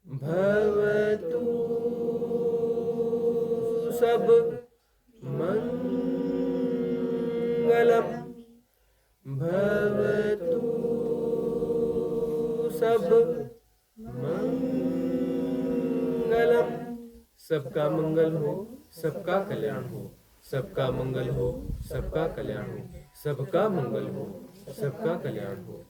B: भवतु सब मंगलम, भवतु सब मंगलम। सबका मंगल हो, सबका कल्याण हो, सबका मंगल हो, सबका कल्याण हो, सबका मंगल हो, सबका कल्याण हो।